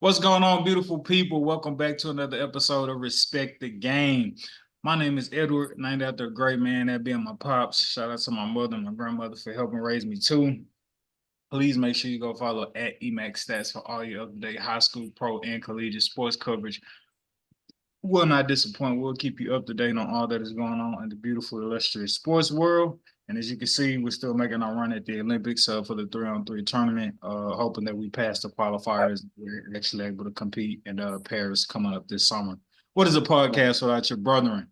What's going on, beautiful people? Welcome back to another episode of Respect the Game. My name is Edward, named after a great man, that being my pops. Shout out to my mother and my grandmother for helping raise me too. Please make sure you go follow at EMAX Stats for all your up-to-date high school, pro, and collegiate sports coverage. Will not disappoint. We'll keep you up to date on all that is going on in the beautiful, illustrious sports world. And as you can see, we're still making our run at the Olympics for the 3-on-3 tournament, hoping that we pass the qualifiers. We're actually able to compete in Paris coming up this summer. What is a podcast without your brethren?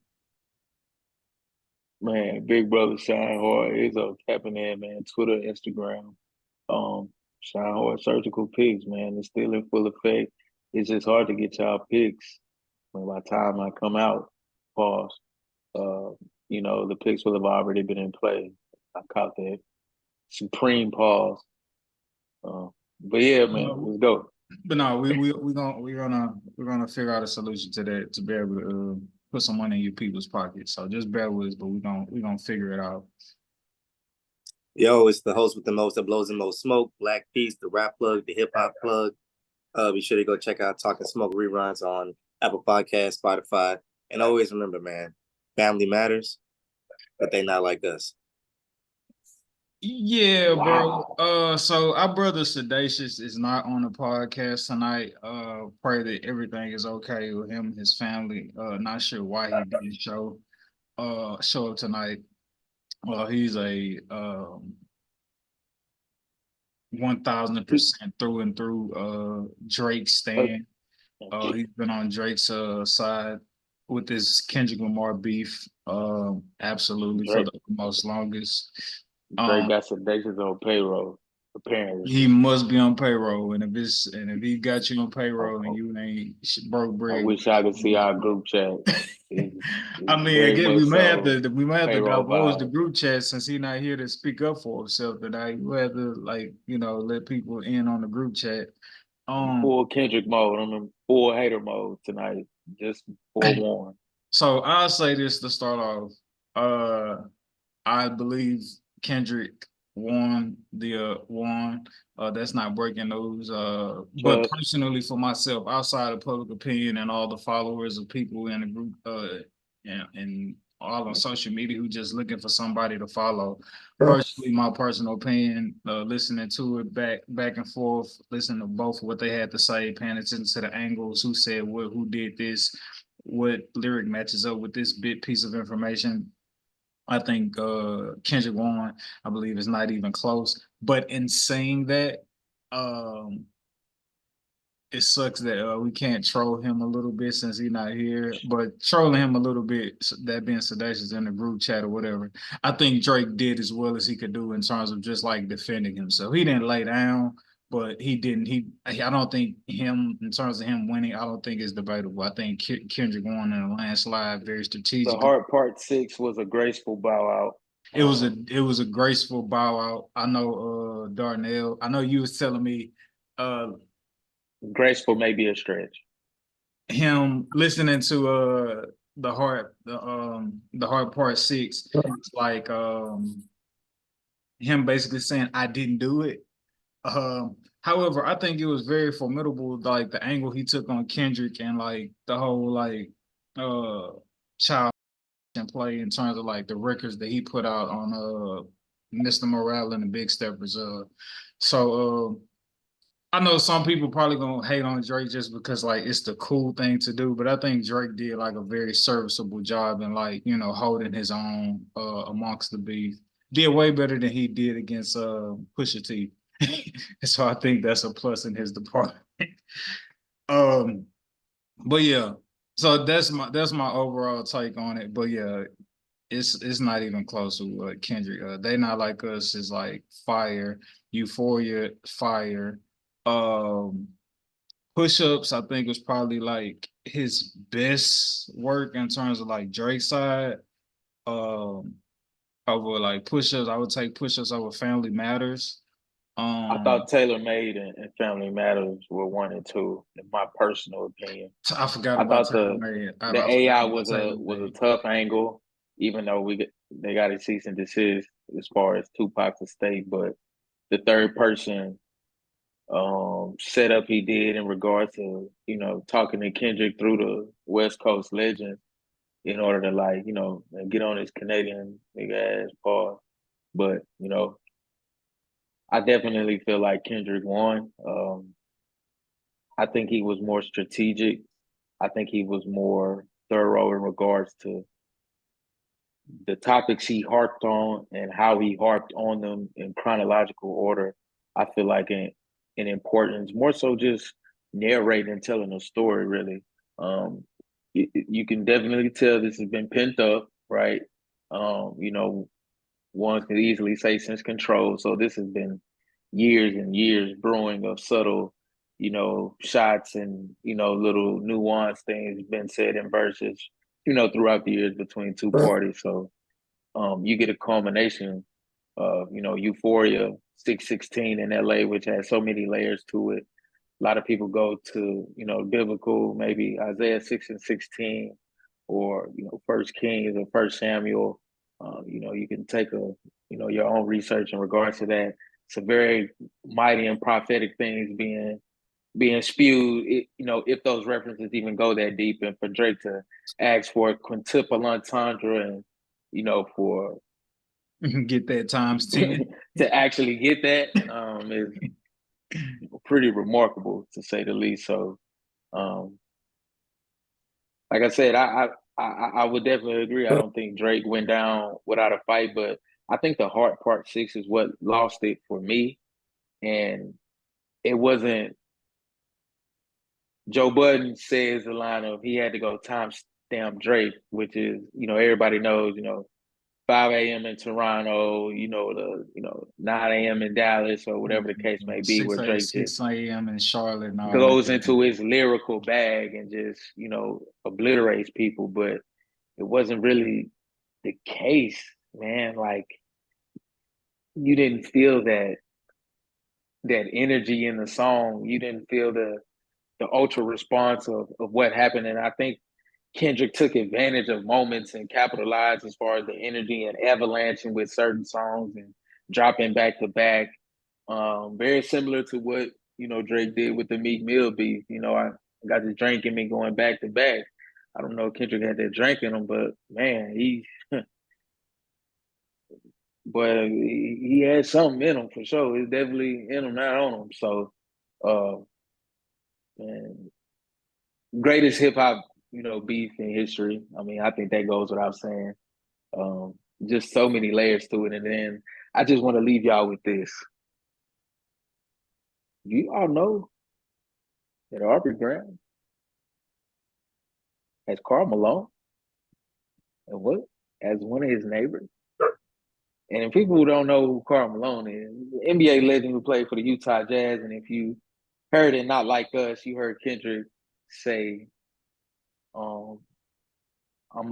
Man, Big Brother Shine Hard is tapping in, man. Twitter, Instagram, Shine Hard Surgical Picks, man. It's still in full effect. It's just hard to get y'all picks. When by the time I come out, pause. Uh, the picks will have already been in play. I caught that supreme pause. But yeah, man, let's go. But no, we're gonna figure out a solution to that to be able to put some money in your people's pockets. So just bear with us, but we're gonna figure it out. Yo, it's the host with the most that blows the most smoke, Black Peace, the rap plug, the hip hop plug. Be sure to go check out Talking Smoke reruns on Apple Podcasts, Spotify. And always remember, man, family matters, but they not like us. Yeah, Wow. bro. So our brother Sedacious is not on the podcast tonight. Pray that everything is okay with him and his family. Not sure why he didn't show up tonight. He's a 1000% through and through Drake stan. He's been on Drake's side with this Kendrick Lamar beef. Absolutely for Drake, the most longest. Drake got Sedacious on payroll, apparently. He must be on payroll, and if he got you on payroll and I, you ain't broke I bread. wish I could see our group chat. I It's mean, very again, much so we might have to payroll divulge the vibe. group chat since he's not here to speak up for himself tonight. We have to let people in on the group chat. I'm Um, full Kendrick mode. I'm in full hater mode tonight. Just forewarned. so I'll say this to start off. I believe Kendrick won. That's not breaking news. But Chuck, personally, for myself, outside of public opinion and all the followers of people in the group, and all on social media who just looking for somebody to follow. Personally, my personal opinion, listening to it back and forth, listening to both what they had to say, paying attention to the angles, who said what, who did this, what lyric matches up with this bit piece of information. I think Kendrick won. I believe it's not even close. But in saying that, um, it sucks that we can't troll him a little bit since he's not here. But trolling him a little bit, that being Sedacious in the group chat or whatever, I think Drake did as well as he could do in terms of just like defending himself. He didn't lay down, but he didn't. I don't think him in terms of him winning. I don't think it's debatable. I think Kendrick won in a landslide, very the strategic. Heart Part 6 was a graceful bow out. It was a graceful bow out. I know Darnell. I know you was telling me uh Graceful may be a stretch. him listening to the heart part 6. It's like him basically saying I didn't do it. However, I think it was very formidable, like the angle he took on Kendrick and like the whole like child and play in terms of like the records that he put out on Mr. Morale and the Big Steppers. So I know some people probably gonna hate on Drake just because like it's the cool thing to do, but I think Drake did like a very serviceable job in like holding his own amongst the beef. Did way better than he did against Pusha T. So I think that's a plus in his department. um, but yeah, so that's my overall take on it. But yeah, it's not even close to Kendrick. They Not Like Us is like fire. Euphoria, fire. Um, Push Ups, I think was probably like his best work in terms of like Drake's side. Um, Over like Push Ups, I would take Push Ups over Family Matters. I Um, thought Taylor Made and Family Matters were 1 and 2, in my personal opinion. I forgot I about thought Taylor Made. I the forgot AI about Taylor was a Made. tough angle, even though they got a cease and desist as far as Tupac's estate. But the third person setup he did in regards to, talking to Kendrick through the West Coast legends in order to get on his Canadian big ass paw. But, I definitely feel like Kendrick won. I think he was more strategic. I think he was more thorough in regards to the topics he harped on and how he harped on them in chronological order. I feel like in importance, more so just narrating and telling a story. Really, you can definitely tell this has been pent up, right? One could easily say since Control. So this has been years and years brewing of subtle, shots and little nuanced things been said in verses, throughout the years between two parties. So you get a culmination of, Euphoria 616 in LA, which has so many layers to it. A lot of people go to, biblical, maybe Isaiah 6 and 16, or, First Kings or First Samuel. You can take your own research in regards to that. It's a very mighty and prophetic things being spewed, if those references even go that deep. And for Drake to ask for a quintuple entendre and, for Get that times 10. to actually get that is pretty remarkable, to say the least. So, like I said, I would definitely agree. I don't think Drake went down without a fight, but I think the Heart Part 6 is what lost it for me. And it wasn't. Joe Budden says the line of he had to go timestamp Drake, which is, everybody knows, 5 a.m. in Toronto, the 9 a.m. in Dallas, or whatever the case may be, where Drake just 6 a.m. in Charlotte and all goes that. into his lyrical bag and just, obliterates people. But it wasn't really the case, man. Like, you didn't feel that energy in the song. You didn't feel the ultra response of what happened. And I think Kendrick took advantage of moments and capitalized as far as the energy and avalanching with certain songs and dropping back to back. Very similar to what, Drake did with the Meek Mill beef. I got the drink in me going back to back. I don't know if Kendrick had that drink in him, but man, he had something in him for sure. It's definitely in him, not on him. So, man, greatest hip hop, beef in history. I mean, I think that goes without saying. Just so many layers to it. And then I just want to leave y'all with this. You all know that Aubrey Graham has Karl Malone and what as one of his neighbors. And if people who don't know who Karl Malone is, NBA legend who played for the Utah Jazz. And if you heard it, not like us, you heard Kendrick say, I'm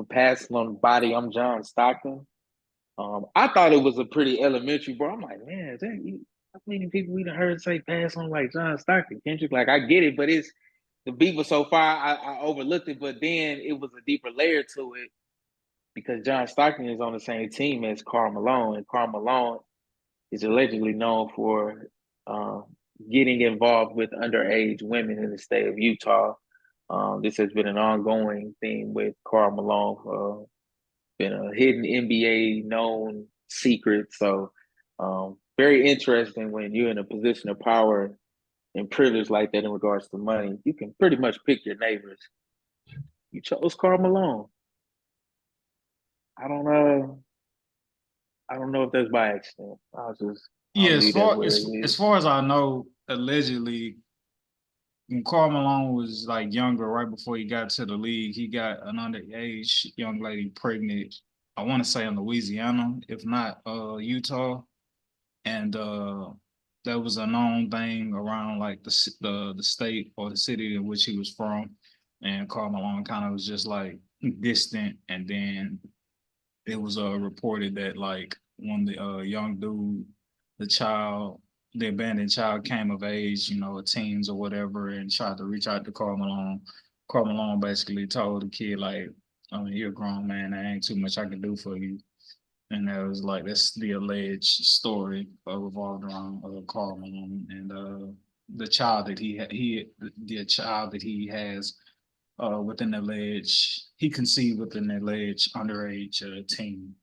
a pass on the body, I'm John Stockton. I thought it was a pretty elementary, bro. I'm like, man, is that how many people we done heard say pass on like John Stockton, Kendrick? Like, I get it, but it's the beat was so far, I overlooked it. But then it was a deeper layer to it because John Stockton is on the same team as Karl Malone, and Karl Malone is allegedly known for getting involved with underage women in the state of Utah. This has been an ongoing theme with Karl Malone. Been a hidden NBA known secret. So very interesting when you're in a position of power and privilege like that in regards to money. You can pretty much pick your neighbors. You chose Karl Malone. I don't know. I don't know if that's by accident. I'll leave that where it is. As far as I know, allegedly, when Karl Malone was like younger, right before he got to the league, he got an underage young lady pregnant. I want to say in Louisiana, if not Utah, and that was a known thing around like the state or the city in which he was from. And Karl Malone kind of was just like distant, and then it was reported that like when the young dude, the abandoned child came of age, teens or whatever, and tried to reach out to Karl Malone. Karl Malone basically told the kid like, I mean, you're a grown man, there ain't too much I can do for you. And that was like, that's the alleged story revolved around Karl Malone. And the child that the child that he has with an alleged he conceived with an alleged underage teen.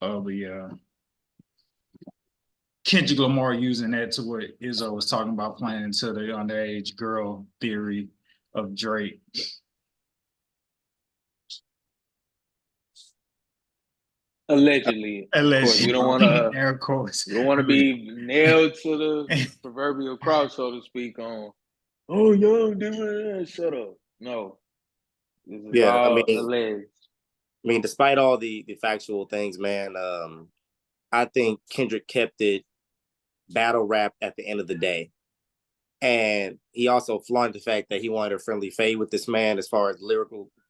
But yeah, Kendrick Lamar using that to what Izzo was talking about, playing into the underage girl theory of Drake. Allegedly, of course, we don't want to. Air quotes. We don't want to be nailed to the proverbial cross, so to speak. On, oh, yo, dude, shut up. No, this is Yeah, all alleged. I mean, despite all the factual things, man, I think Kendrick kept it battle rap at the end of the day. And he also flaunted the fact that he wanted a friendly fade with this man as far as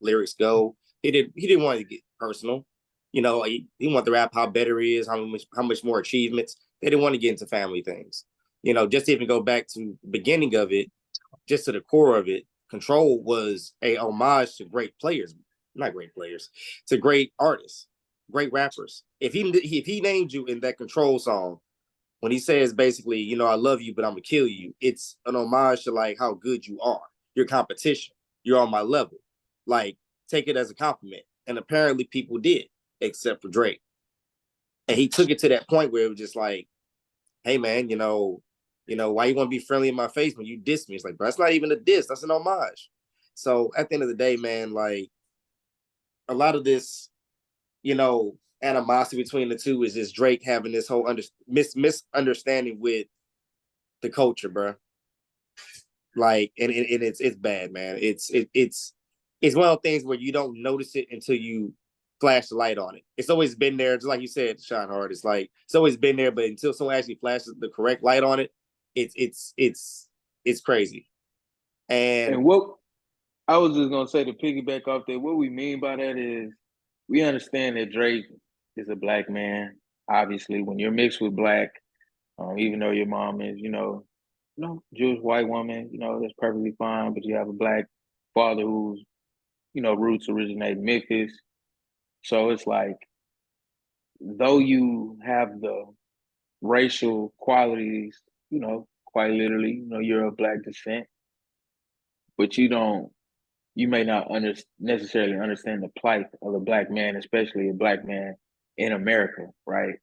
lyrics go. He didn't want to get personal. You know, he wanted to rap how better he is, how much more achievements. They didn't want to get into family things. You know, just to even go back to the beginning of it, just to the core of it, Control was a homage to great players, not great players, to great artists, great rappers. If he named you in that Control song, when he says basically, you know, I love you, but I'm gonna kill you, it's an homage to like how good you are, your competition, you're on my level. Like, take it as a compliment. And apparently people did, except for Drake. And he took it to that point where it was just like, hey man, why you want to be friendly in my face when you diss me? It's like, bro, that's not even a diss, that's an homage. So at the end of the day, man, like a lot of this, animosity between the two is just Drake having this whole misunderstanding with the culture, bro. Like, and it's bad, man. It's one of those things where you don't notice it until you flash the light on it. It's always been there, just like you said, Sean Hart. It's like it's always been there, but until someone actually flashes the correct light on it, it's crazy. And what I was just gonna say to piggyback off that, what we mean by that is we understand that Drake is a black man. Obviously, when you're mixed with black, even though your mom is, Jewish white woman, that's perfectly fine. But you have a black father whose, roots originate in Memphis. So it's like, though you have the racial qualities, quite literally, you're of black descent, but you may not necessarily understand the plight of a black man, especially a black man in America, right?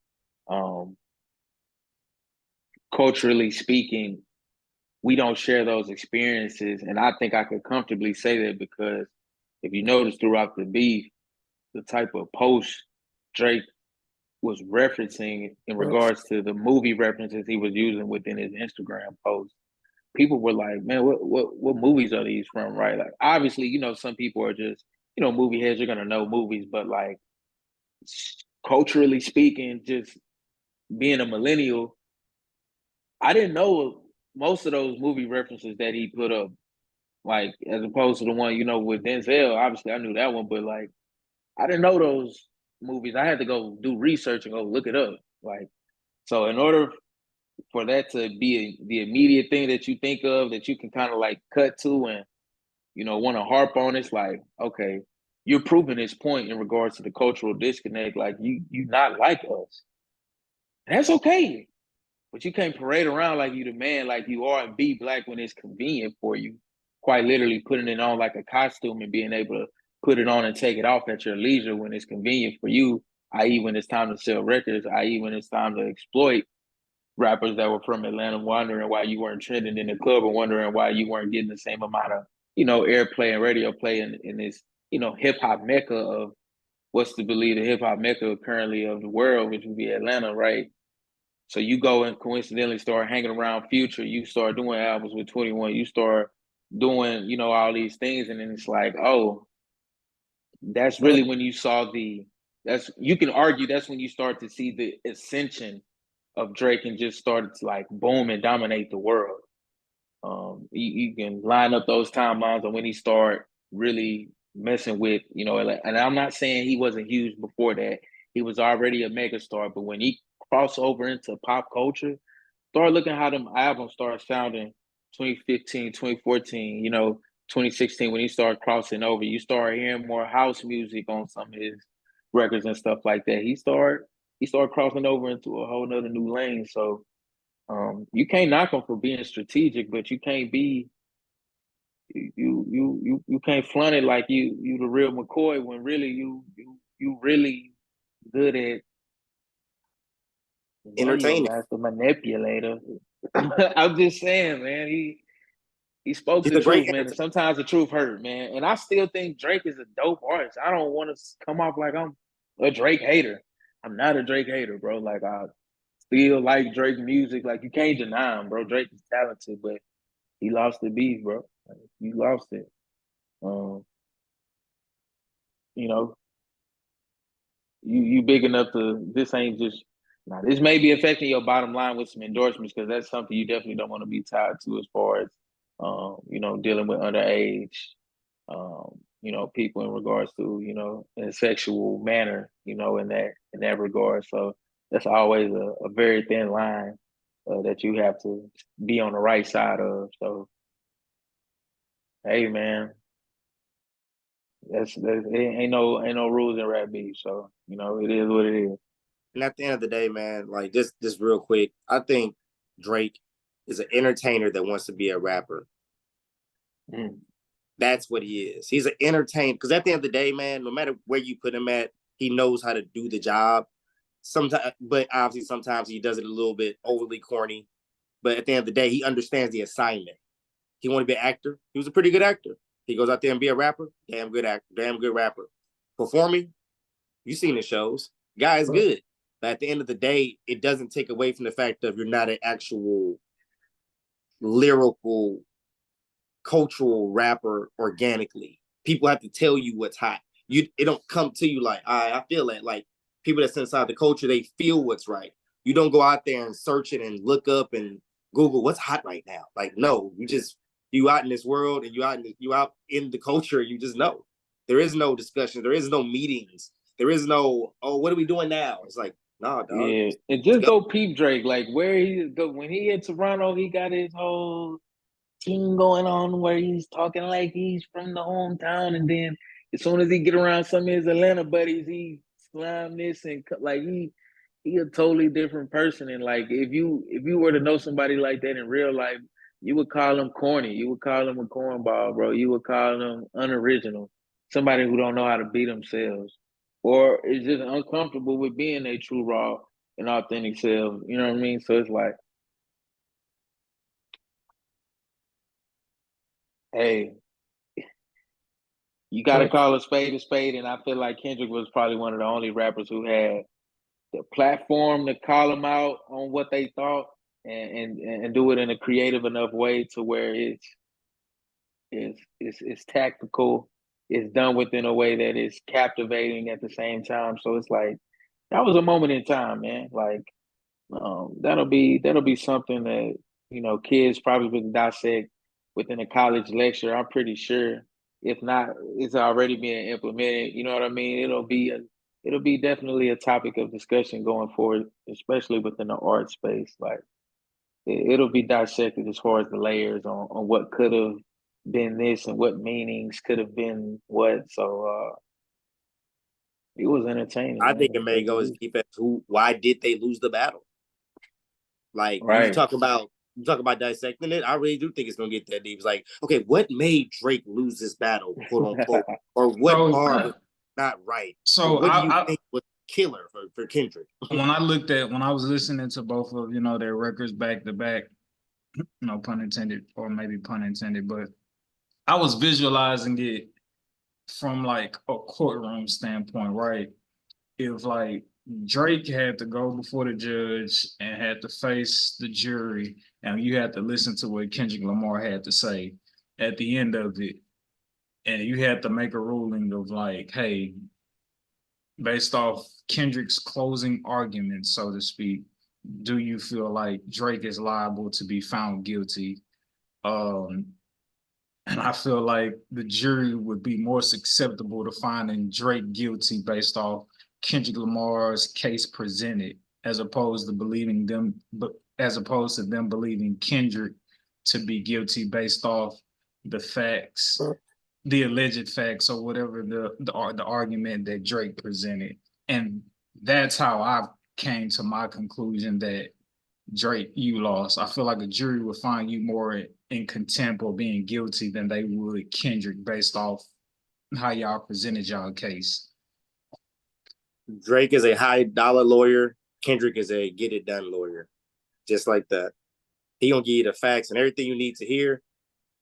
Culturally speaking, we don't share those experiences. And I think I could comfortably say that because if you notice throughout the beef, the type of post Drake was referencing in regards to the movie references he was using within his Instagram post, people were like, man, what movies are these from, right? Like, obviously, some people are just, movie heads, you're going to know movies, but like culturally speaking, just being a millennial, I didn't know most of those movie references that he put up, like as opposed to the one, with Denzel. Obviously, I knew that one, but like I didn't know those movies. I had to go do research and go look it up. Like, so in order for that to be the immediate thing that you think of that you can kind of like cut to and want to harp on, it's like, okay, you're proving this point in regards to the cultural disconnect. Like you not like us. That's okay. But you can't parade around like you the man, like you are, and be black when it's convenient for you. Quite literally putting it on like a costume and being able to put it on and take it off at your leisure when it's convenient for you, i.e. when it's time to sell records, i.e. when it's time to exploit rappers that were from Atlanta, wondering why you weren't trending in the club or wondering why you weren't getting the same amount of, airplay and radio play in this, hip hop mecca of what's to believe the hip hop mecca currently of the world, which would be Atlanta, right? So you go and coincidentally start hanging around Future, you start doing albums with 21, you start doing, all these things, and then it's like, oh, that's really when you saw you can argue that's when you start to see the ascension of Drake and just started to like boom and dominate the world. You can line up those timelines on when he started really messing with, and I'm not saying he wasn't huge before that. He was already a megastar, but when he crossed over into pop culture, start looking how them albums started sounding 2015, 2014, 2016, when he started crossing over, you start hearing more house music on some of his records and stuff like that. He started crossing over into a whole nother new lane. So You can't knock him for being strategic, but you can't be you can't flaunt it like you the real McCoy when really you really good at you a Entertaining. master manipulator. I'm just saying, man. He spoke He's the a great truth, man, and entertainer. sometimes the truth hurt, man. And I still think Drake is a dope artist. I don't want to come off like I'm a Drake hater. I'm not a Drake hater, bro. Like I still like Drake music. Like you can't deny him, bro. Drake is talented, but he lost the beef, bro. Like, he lost it. Um, you know, you big enough to this ain't just now this may be affecting your bottom line with some endorsements because that's something you definitely don't want to be tied to as far as dealing with underage people in regards to, in a sexual manner, in that regard. So that's always a very thin line that you have to be on the right side of. So hey man, that's ain't no rules in rap beef. So, it is what it is. And at the end of the day, man, like just real quick, I think Drake is an entertainer that wants to be a rapper. Mm. That's what he is. He's an entertainer. Because at the end of the day, man, no matter where you put him at, he knows how to do the job. Sometimes, but obviously, sometimes he does it a little bit overly corny. But at the end of the day, he understands the assignment. He wanted to be an actor. He was a pretty good actor. He goes out there and be a rapper. Damn good actor. Damn good rapper. Performing, you seen the shows. Guy is good. But at the end of the day, it doesn't take away from the fact of you're not an actual lyrical, cultural rapper organically. People have to tell you what's hot. It don't come to you like, I feel that. Like people that's inside the culture, they feel what's right. You don't go out there and search it and look up and Google what's hot right now. Like, no, you out in this world and you out in the culture, you just know. There is no discussion, there is no meetings, there is no, oh, what are we doing now? It's like, nah, dog. Yeah, and Let's just go. go peep Drake. Like where he go when he in Toronto, he got his whole thing going on where he's talking like he's from the hometown, and then as soon as he get around some of his Atlanta buddies, he slam this and like he a totally different person. And like if you were to know somebody like that in real life, you would call him corny. You would call him a cornball, bro. You would call him unoriginal. Somebody who don't know how to be themselves, or is just uncomfortable with being a true raw and authentic selves. You know what I mean? So it's like, hey, you got to call a spade, and I feel like Kendrick was probably one of the only rappers who had the platform to call them out on what they thought and do it in a creative enough way to where it's tactical, it's done within a way that is captivating at the same time. So it's like that was a moment in time, man. Like that'll be something that kids probably would dissect within a college lecture. I'm pretty sure. If not, it's already being implemented. You know what I mean? It'll be definitely a topic of discussion going forward, especially within the art space. Like it'll be dissected as far as the layers on what could have been this and what meanings could have been what. So it was entertaining, I think man. it may go as deep as why did they lose the battle? Like Right. you talk about dissecting it. I really do think it's gonna get that deep. It's like, okay, what made Drake lose this battle, quote unquote, or what So, bar was not right, or so what do you I think was killer for Kendrick? when I was listening to both of their records back to back, no pun intended, or maybe pun intended, but I was visualizing it from like a courtroom standpoint, right? If like Drake had to go before the judge and had to face the jury, and you had to listen to what Kendrick Lamar had to say at the end of it, and you had to make a ruling of like, hey, based off Kendrick's closing argument, so to speak, do you feel like Drake is liable to be found guilty? Um, and I feel like the jury would be more susceptible to finding Drake guilty based off Kendrick Lamar's case presented, as opposed to them believing Kendrick to be guilty based off the facts, the alleged facts, or whatever the argument that Drake presented. And that's how I came to my conclusion that Drake, you lost. I feel like a jury would find you more in contempt or being guilty than they would Kendrick based off how y'all presented y'all case. Drake is a high dollar lawyer. Kendrick is a get it done lawyer. Just like that. He gonna give you the facts and everything you need to hear.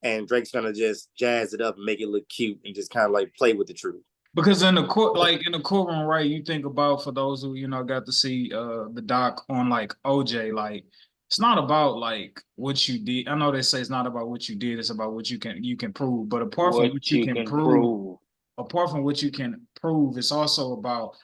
And Drake's gonna just jazz it up and make it look cute and just kind of like play with the truth. Because in the court, like in the courtroom, right? You think about, for those who got to see the doc on like OJ, like it's not about like what you did. I know they say it's not about what you did; it's about what you can prove. But apart from What what you you can can prove, prove. it's also about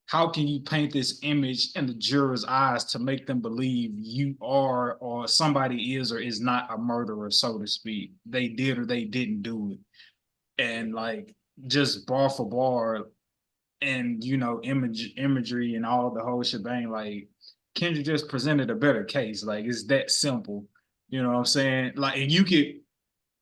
how can you paint this image in the juror's eyes to make them believe you are or somebody is or is not a murderer, so to speak. They did or they didn't do it, and like just bar for bar and imagery and all the whole shebang. Like Kendrick just presented a better case. Like it's that simple. You know what I'm saying? Like, and you could,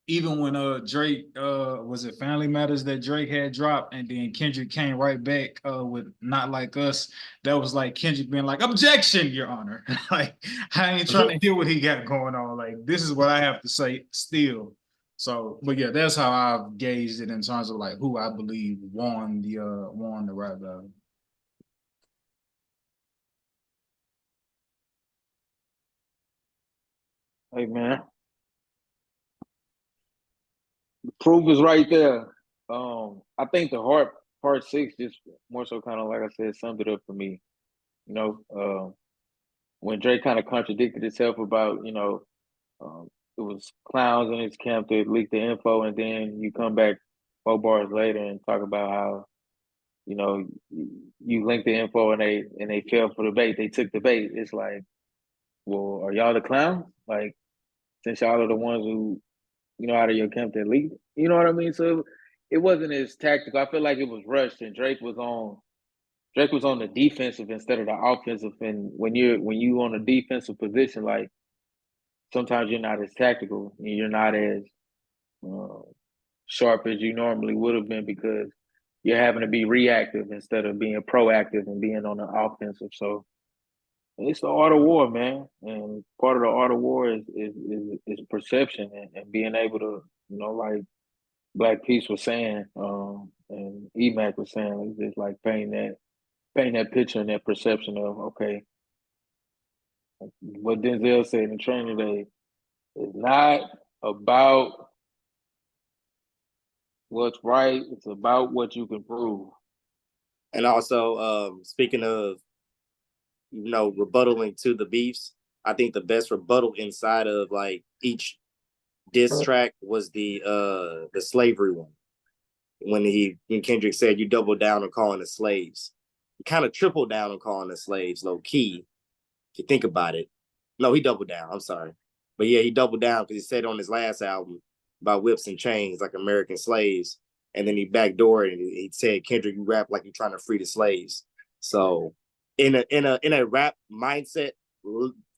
even when Drake was it Family Matters that Drake had dropped, and then Kendrick came right back with Not Like Us. That was like Kendrick being like, objection, Your Honor. Like I ain't trying to hear what he got going on. Like this is what I have to say still. So, but yeah, that's how I've gauged it in terms of like who I believe won the rap battle. Hey man, the proof is right there. I think the heart part six just more so kind of like I said summed it up for me. You know, when Drake kind of contradicted himself about um, it was clowns in his camp that leaked the info, and then you come back 4 bars later and talk about how you linked the info and they fell for the bait. They took the bait. It's like, well, are y'all the clowns? Like, since y'all are the ones who out of your camp that leaked, you know what I mean? So it wasn't as tactical. I feel like it was rushed, and Drake was on the defensive instead of the offensive. And when you on a defensive position, like sometimes you're not as tactical and you're not as uh, sharp as you normally would have been because you're having to be reactive instead of being proactive and being on the offensive. So it's the art of war, man. And part of the art of war is perception and being able to, like Black Peace was saying, and EMAC was saying, it's just like paint that picture and that perception of, okay, what Denzel said in Training Day is not about what's right, it's about what you can prove. And also, speaking of, rebuttaling to the beefs, I think the best rebuttal inside of like each diss track was the slavery one. When Kendrick said you double down on calling the slaves, you kind of tripled down on calling the slaves low key. If you think about it, no, he doubled down. I'm sorry, but yeah, he doubled down because he said on his last album about whips and chains like American slaves, and then he backdoored and he said Kendrick, you rap like you're trying to free the slaves. So in a rap mindset,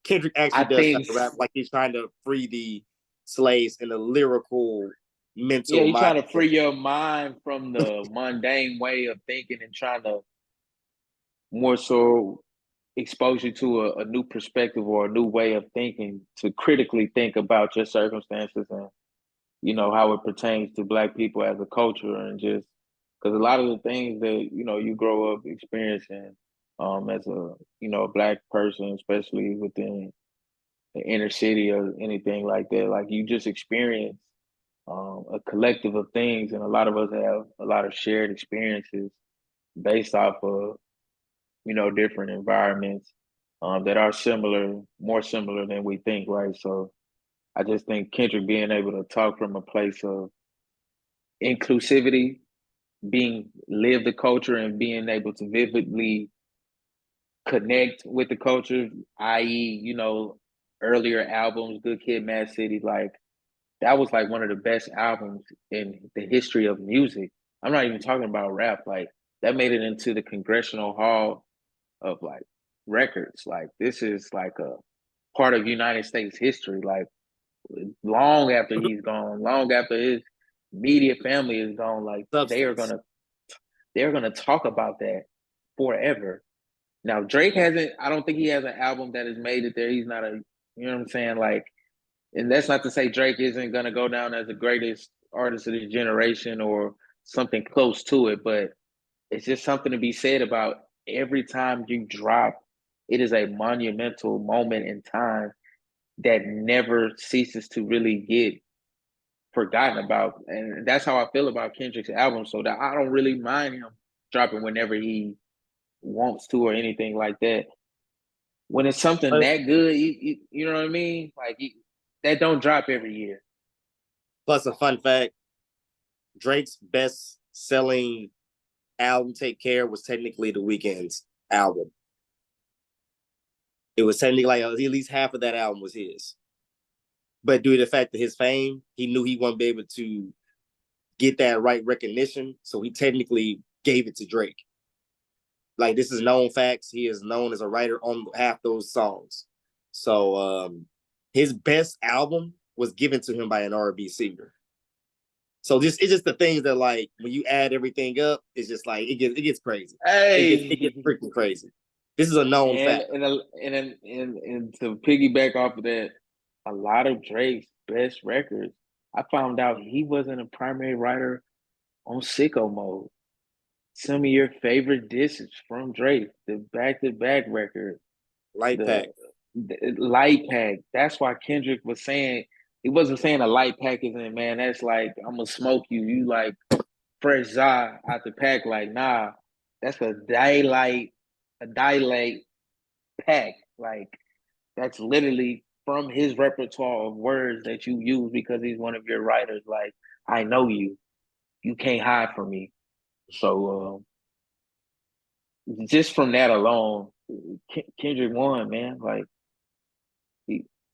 Kendrick actually does kind of rap like he's trying to free the slaves in a lyrical, mental. Yeah, you're mindset. trying to free your mind from the mundane way of thinking and trying to more so expose you to a new perspective or a new way of thinking to critically think about your circumstances and how it pertains to Black people as a culture, and just because a lot of the things that you grow up experiencing as a Black person, especially within the inner city or anything like that, like you just experience a collective of things, and a lot of us have a lot of shared experiences based off of different environments that are similar, more similar than we think, right? So I just think Kendrick being able to talk from a place of inclusivity, being live the culture, and being able to vividly connect with the culture, i.e., earlier albums, Good Kid, Mad City, like that was like one of the best albums in the history of music. I'm not even talking about rap. Like that made it into the Congressional Hall of like records. Like this is like a part of United States history. Like long after he's gone, long after his immediate family is gone, like Substance. they're gonna talk about that forever. Now Drake hasn't. I don't think he has an album that has made it there. He's not a. You know what I'm saying? Like, and that's not to say Drake isn't gonna go down as the greatest artist of this generation or something close to it, but it's just something to be said about every time you drop, it is a monumental moment in time that never ceases to really get forgotten about. And that's how I feel about Kendrick's album. So that I don't really mind him dropping whenever he wants to or anything like that. When it's something that good, you know what I mean? Like that don't drop every year. Plus, a fun fact: Drake's best-selling album, "Take Care," was technically The Weeknd's album. It was technically like at least half of that album was his. But due to the fact of his fame, he knew he wouldn't be able to get that right recognition, so he technically gave it to Drake. Like, this is known facts. He is known as a writer on half those songs. So his best album was given to him by an R&B singer. So it's just the things that, like, when you add everything up, it's just like it gets crazy. Hey, it gets freaking crazy. This is a known fact. And to piggyback off of that, a lot of Drake's best records, I found out he wasn't a primary writer on Sicko Mode. Some of your favorite discs from Drake, the back-to-back record, Light Pack. The Light Pack. That's why Kendrick was saying, he wasn't saying a light pack isn't, man, that's like, I'm gonna smoke you. You like fresh za out the pack. Like, nah, that's a dilate pack. Like, that's literally from his repertoire of words that you use because he's one of your writers. Like, I know you. You can't hide from me. So just from that alone, Kendrick won, man. Like,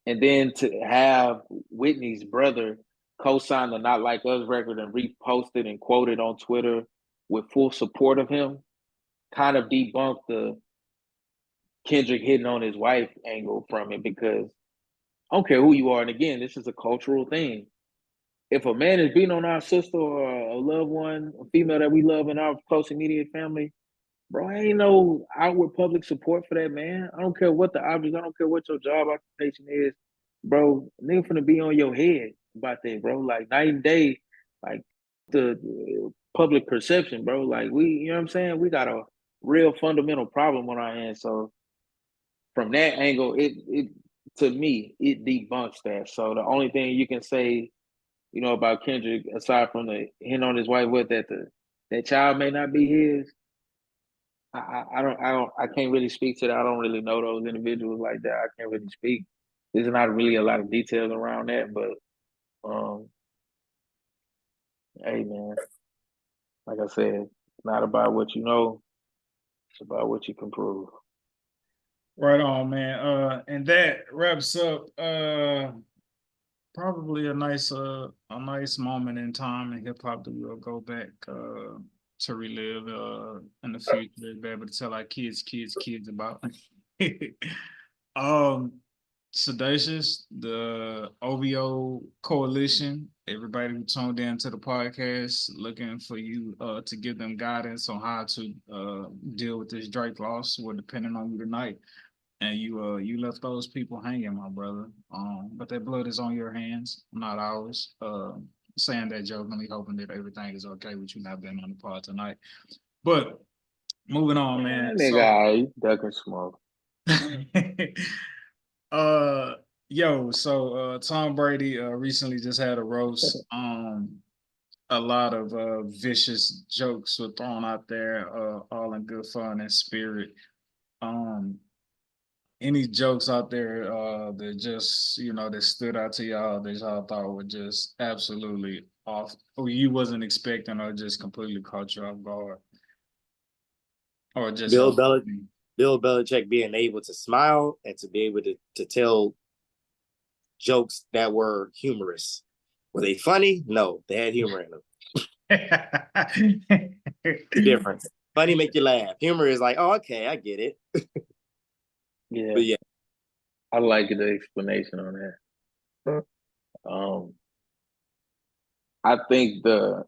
and then to have Whitney's brother co-sign the "Not Like Us" record and reposted and quoted on Twitter with full support of him, kind of debunked the Kendrick hitting on his wife angle from it, because I don't care who you are. And again, this is a cultural thing. If a man is beating on our sister or a loved one, a female that we love in our close immediate family, bro, ain't no outward public support for that, man. I don't care what the object, I don't care what your job occupation is, bro. Nigga finna be on your head about that, bro. Like night and day, like the public perception, bro. Like you know what I'm saying? We got a real fundamental problem on our hands. So from that angle, it to me, it debunks that. So the only thing you can say, you know, about Kendrick, aside from the hint on his wife, with that child may not be his. I can't really speak to that. I don't really know those individuals like that. I can't really speak. There's not really a lot of details around that, but hey man, like I said, it's not about what you know, it's about what you can prove. Right on, man. And that wraps up probably a nice moment in time in hip hop that we'll go back to relive in the future, be able to tell our kids about. Sedacious, the OVO Coalition, everybody who tuned in to the podcast, looking for you to give them guidance on how to deal with this Drake loss. We're depending on you tonight. And you left those people hanging, my brother. But that blood is on your hands, not ours. Saying that jokingly, hoping that everything is okay with you not being on the pod tonight. But moving on, man. Nigga, ducking smoke. Tom Brady recently just had a roast. A lot of vicious jokes were thrown out there, all in good fun and spirit. Any jokes out there that just, that stood out to y'all that y'all thought were just absolutely off, or you wasn't expecting, or just completely caught you off guard? Or just Bill Belichick being able to smile and to be able to tell jokes that were humorous. Were they funny? No, they had humor in them. The difference. Funny make you laugh. Humor is like, oh, okay, I get it. Yeah. But yeah. I like the explanation on that. I think a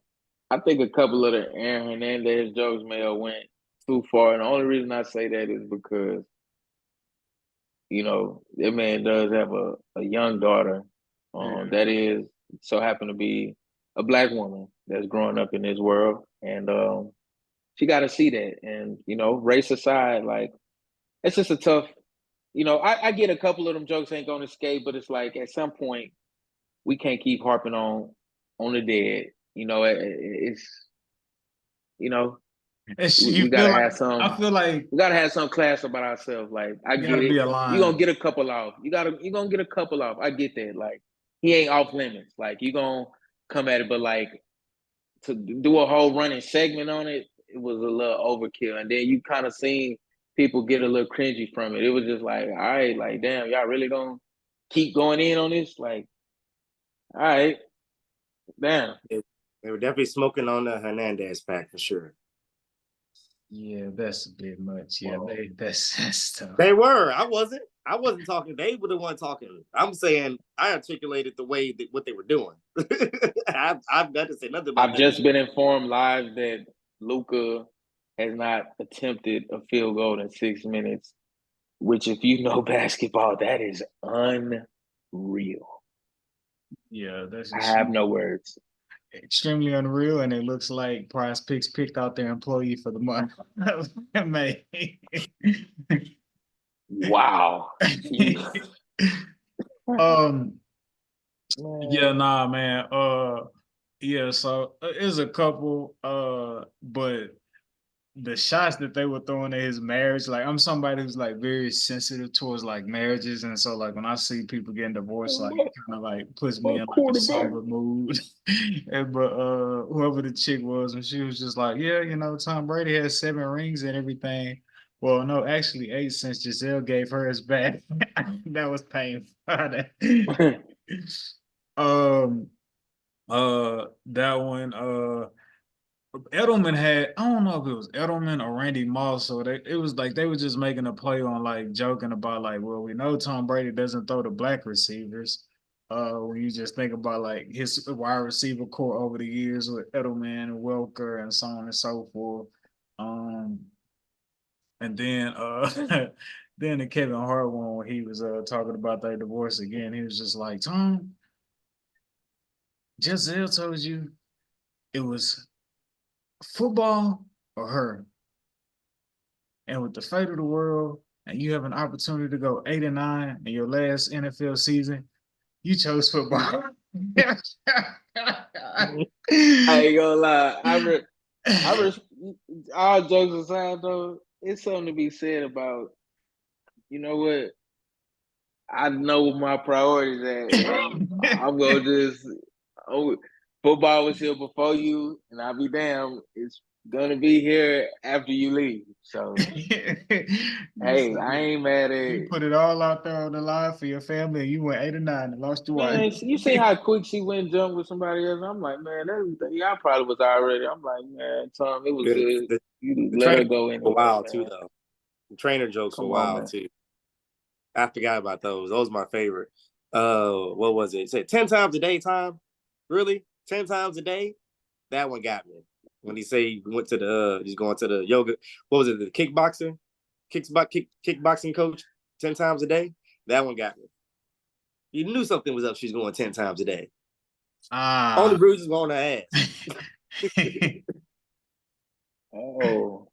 couple of the Aaron Hernandez jokes may have went too far. And the only reason I say that is because, that man does have a young daughter that is so happen to be a Black woman that's growing up in this world. And she got to see that. And, race aside, like, it's just a tough, I get a couple of them jokes ain't going to escape, but it's like at some point, we can't keep harping on the dead. It's, You we feel gotta like have some. I feel like We gotta have some class about ourselves. Like I you get gotta it. be You gonna aligned. get a couple off. You gonna get a couple off. I get that. Like he ain't off limits. Like you gonna come at it, but like to do a whole running segment on it, it was a little overkill. And then you kind of seen people get a little cringy from it. It was just like, all right, like damn, y'all really gonna keep going in on this? Like, all right, damn. They were definitely smoking on the Hernandez pack for sure. Yeah, that's a bit much. Yeah, that's tough. They were. I wasn't talking. They were the one talking. I'm saying I articulated the way that what they were doing. I've got to say nothing about I've that. just been informed live that Luka has not attempted a field goal in 6 minutes, which, if you know basketball, that is unreal. Yeah, that's I have no words. extremely unreal, and it looks like Prize Picks picked out their employee for the month. May. Wow. Yeah, nah, man. Yeah, so it's a couple, but the shots that they were throwing at his marriage, like I'm somebody who's like very sensitive towards like marriages, and so like when I see people getting divorced, like it kind of like puts me in like a somber mood. But whoever the chick was, and she was just like, yeah, Tom Brady has 7 rings and everything. Well, no, actually 8 since Giselle gave her his back. That was painful. um, that one, Edelman had, I don't know if it was Edelman or Randy Moss, so it was like they were just making a play on like joking about like, well, we know Tom Brady doesn't throw to black receivers. When you just think about like his wide receiver core over the years with Edelman and Welker and so on and so forth. And then then the Kevin Hart one when he was talking about their divorce again, he was just like, Tom, Giselle told you it was football or her. And with the fate of the world, and you have an opportunity to go 8-9 in your last NFL season, you chose football. I ain't gonna lie. All jokes aside, though, it's something to be said about, you know what? I know what my priorities at, and I'm gonna just. Football was here before you, and I'll be damned. It's gonna be here after you leave. So, hey, I ain't mad at You it. put it all out there on the line for your family, and you went 8-9 and lost your Man, wife. you see how quick she went and jumped with somebody else? I'm like, man, y'all probably was already. I'm like, man, Tom, it was good. You The let her trainer go for anyway, a while man. too, though. The trainer jokes for a Come on, while man. too. I forgot about those. Those are my favorite. What was it? It said 10 times a day, Tom? Really? 10 times a day? That one got me. When he say he went to the he's going to the yoga, what was it, the kickboxing coach 10 times a day? That one got me. You knew something was up. She's going 10 times a day. Only bruises were on her ass. Oh.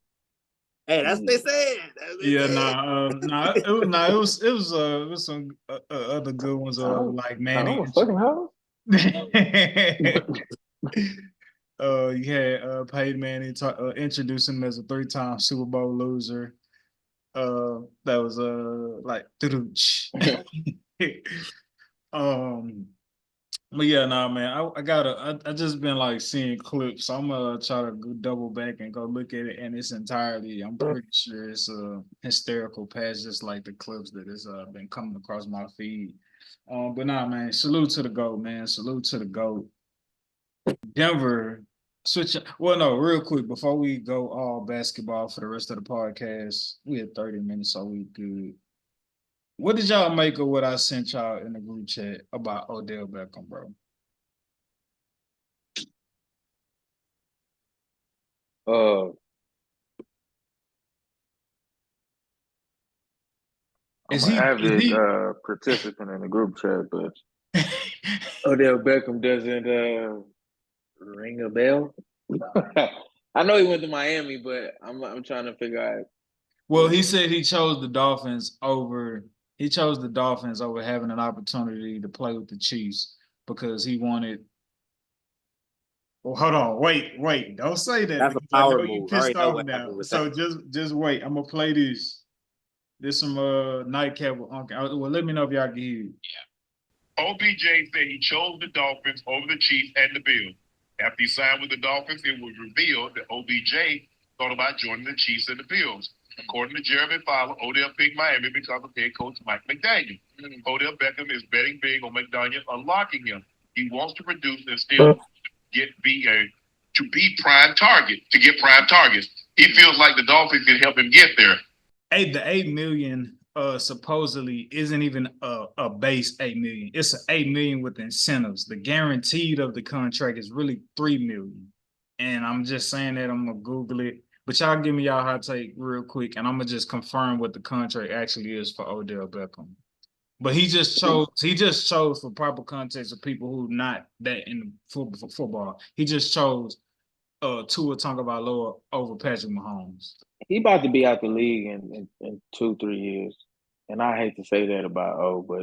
Hey, that's what they said. Yeah, it was some other good ones like Manny. Fucking house. You had Peyton Manning introduce him as a 3-time Super Bowl loser. That was like but yeah, nah, man, I just been like seeing clips, so I'm gonna try to go double back and go look at it in its entirety. I'm pretty sure it's a hysterical past, just like the clips that has been coming across my feed. But nah, man, salute to the GOAT, man. Salute to the GOAT. Denver switch. Well, no, real quick before we go all basketball for the rest of the podcast, we had 30 minutes, so we good. What did y'all make of what I sent y'all in the group chat about Odell Beckham, bro? Is I'm an he? Is avid he? participant in the group chat, but Odell Beckham doesn't ring a bell. I know he went to Miami, but I'm trying to figure out. Well, he said he chose the Dolphins over. He chose the Dolphins over having an opportunity to play with the Chiefs because he wanted. Well, hold on, wait, don't say that That's a because I power know you move. I already pissed know off what now. happened with So that. just wait. I'm gonna play this. This some nightcap with Uncle. Well, let me know if y'all can hear it. OBJ said he chose the Dolphins over the Chiefs and the Bills. After he signed with the Dolphins, it was revealed that OBJ thought about joining the Chiefs and the Bills. According to Jeremy Fowler, Odell picked Miami because of head coach Mike McDaniel. Odell Beckham is betting big on McDaniel unlocking him. He wants to produce and still to be prime target, to get prime targets. He feels like the Dolphins can help him get there. The $8 million supposedly isn't even a base $8 million. It's an $8 million with incentives. The guaranteed of the contract is really $3 million. And I'm just saying that I'm gonna Google it. But y'all give me y'all hot take real quick, and I'm gonna just confirm what the contract actually is for Odell Beckham. But he just chose for proper context of people who not that in football. He just chose Tua Tagovailoa over Patrick Mahomes. He about to be out the league in 2-3 years, and I hate to say that about but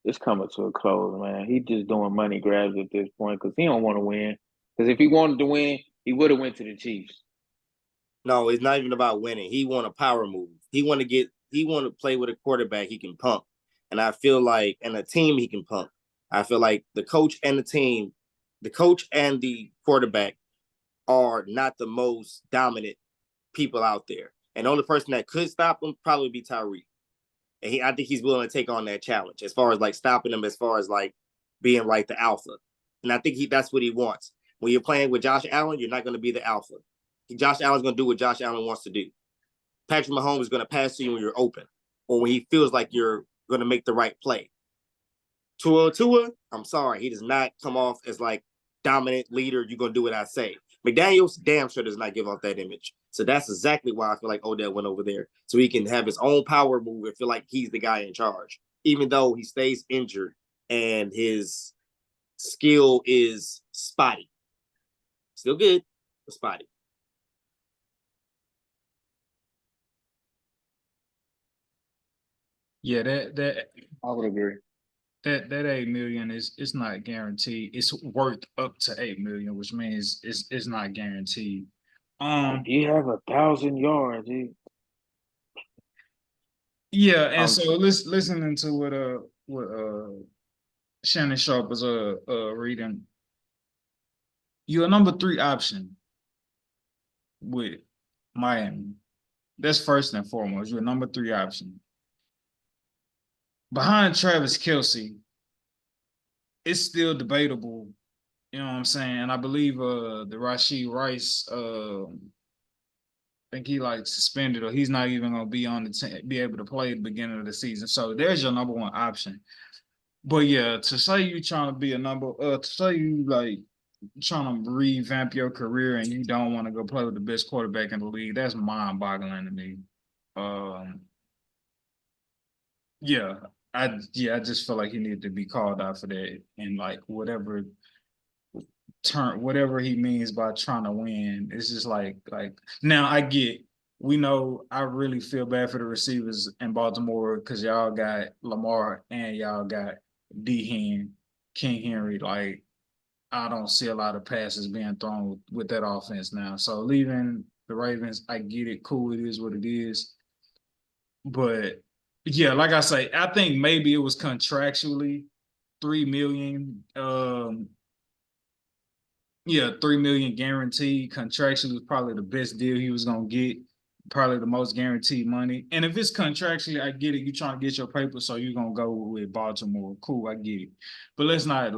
it's coming to a close, man. He just doing money grabs at this point because he don't want to win. Because if he wanted to win, he would have went to the Chiefs. No, it's not even about winning. He want a power move. He want to play with a quarterback he can pump. And I feel like, and a team he can pump. I feel like the coach and the quarterback are not the most dominant people out there. And the only person that could stop him probably be Tyreek. And I think he's willing to take on that challenge as far as like stopping him, as far as like being like the alpha. And I think that's what he wants. When you're playing with Josh Allen, you're not going to be the alpha. Josh Allen's going to do what Josh Allen wants to do. Patrick Mahomes is going to pass to you when you're open or when he feels like you're going to make the right play. Tua, I'm sorry. He does not come off as like dominant leader. You're going to do what I say. McDaniels damn sure does not give off that image. So that's exactly why I feel like Odell went over there. So he can have his own power move and feel like he's the guy in charge, even though he stays injured and his skill is spotty. Still good, but spotty. Yeah, that I would agree. that 8 million is not guaranteed. It's worth up to 8 million, which means it's not guaranteed. He have 1,000 yards. Yeah, and so listening to what Shannon Sharp was reading, you're a number 3 option with Miami. That's first and foremost. You're a number 3 option. Behind Travis Kelce, it's still debatable. You know what I'm saying? And I believe the Rashee Rice, I think he like suspended or he's not even gonna be on the be able to play at the beginning of the season. So there's your number 1 option. But yeah, to say you trying to be a to say you like trying to revamp your career and you don't want to go play with the best quarterback in the league, that's mind-boggling to me. Yeah, I just feel like he needed to be called out for that and like whatever he means by trying to win. It's just like now we know I really feel bad for the receivers in Baltimore because y'all got Lamar and y'all got King Henry. Like I don't see a lot of passes being thrown with that offense now. So leaving the Ravens, I get it. Cool, it is what it is. But yeah, like I say, I think maybe it was contractually $3 million. 3 million guaranteed. Contractually was probably the best deal he was gonna get. Probably the most guaranteed money. And if it's contractually, I get it. You're trying to get your paper, so you're gonna go with Baltimore. Cool, I get it. But let's not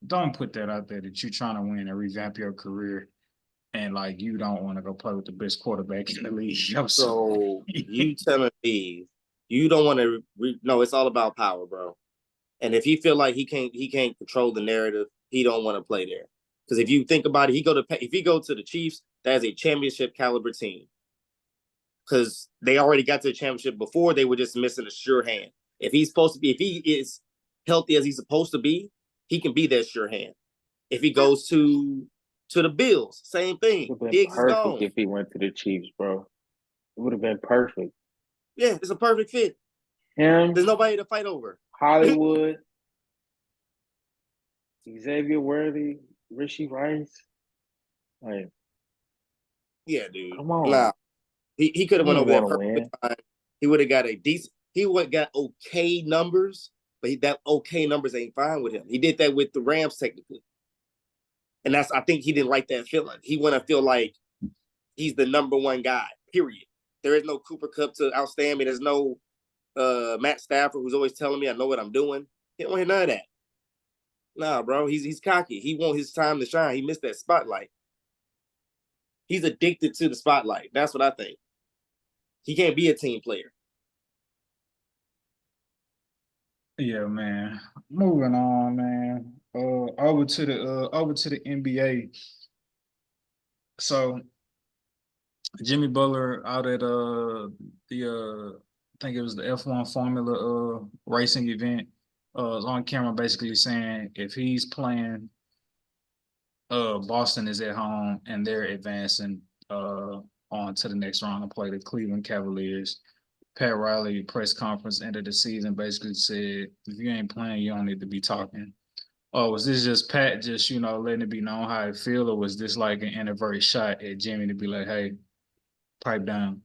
don't put that out there that you're trying to win and revamp your career and like you don't want to go play with the best quarterback in the league. So you telling me you don't want to? No, it's all about power, bro. And if he feel like he can't control the narrative, he don't want to play there. Because if you think about it, if he go to the Chiefs, that's a championship caliber team. because they already got to the championship before. They were just missing a sure hand. If he is healthy as he's supposed to be, he can be that sure hand. If he goes to the Bills, same thing. It would have been Diggs is perfect gone. if he went to the Chiefs, bro. It would have been perfect. Yeah, it's a perfect fit. Him, There's nobody to fight over. Hollywood, Xavier Worthy, Rishi Rice. Like, yeah, dude. come on. Nah, he could have went over there Want to perfectly win. fine. He would have got a decent. He would have got okay numbers, but that okay numbers ain't fine with him. He did that with the Rams technically, and I think he didn't like that feeling. He want to feel like he's the number one guy. Period. There is no Cooper Kupp to outstand me. There's no Matt Stafford who's always telling me I know what I'm doing. He don't hear none of that. Nah, bro, he's cocky. He want his time to shine. He missed that spotlight. He's addicted to the spotlight. That's what I think. He can't be a team player. Yeah, man. Moving on, man. Over to the NBA. So Jimmy Butler out at I think it was the F1 Formula racing event. Was on camera basically saying if he's playing, Boston is at home and they're advancing on to the next round to play the Cleveland Cavaliers. Pat Riley press conference end of the season basically said, if you ain't playing, you don't need to be talking. Oh, was this just Pat just, letting it be known how it feel, or was this like an inadvertent shot at Jimmy to be like, hey, pipe down?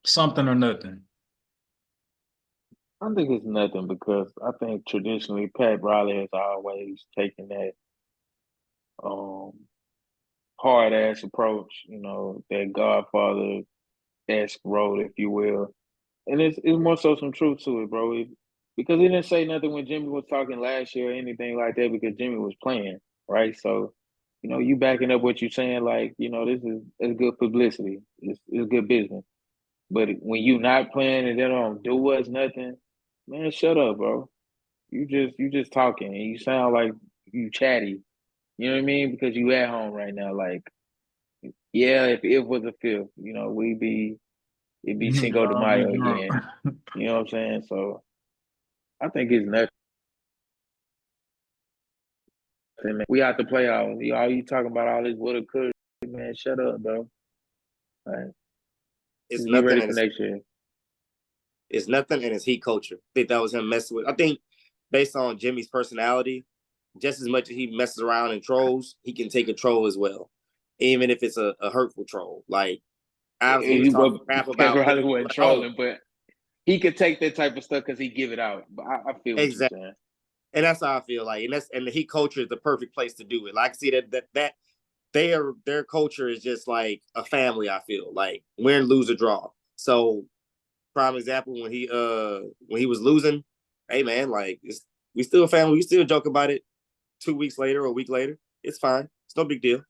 Something or nothing? I think it's nothing because I think traditionally Pat Riley has always taken that hard ass approach, that Godfather-esque role, if you will. And it's more so some truth to it, bro. Because he didn't say nothing when Jimmy was talking last year or anything like that because Jimmy was playing, right? So, you backing up what you're saying, like, it's good publicity. It's good business. But when you not playing and they don't do us nothing, man, shut up, bro. You just talking and you sound like you chatty. You know what I mean? Because you at home right now. Like, yeah, if it was a fifth, it'd be Cinco de I'll be Mayo drunk. again. You know what I'm saying? So I think it's nothing. Man. We out the playoffs. All you talking about all this woulda, coulda, man. Shut up, bro. Like, It's just get nothing, ready and for next year. it's nothing, and it's heat culture. I think that was him messing with. I think based on Jimmy's personality, just as much as he messes around and trolls, he can take a troll as well, even if it's a hurtful troll. Like obviously he was talking crap Pat about Riley wasn't oh, trolling, but he could take that type of stuff because he give it out. But I feel what exactly. you're saying. And that's how I feel like, and the heat culture is the perfect place to do it. Like I see that their culture is just like a family. I feel like win, lose, or draw. So prime example when he was losing, hey man, like we still a family. We still joke about it 2 weeks later or a week later. It's fine. It's no big deal.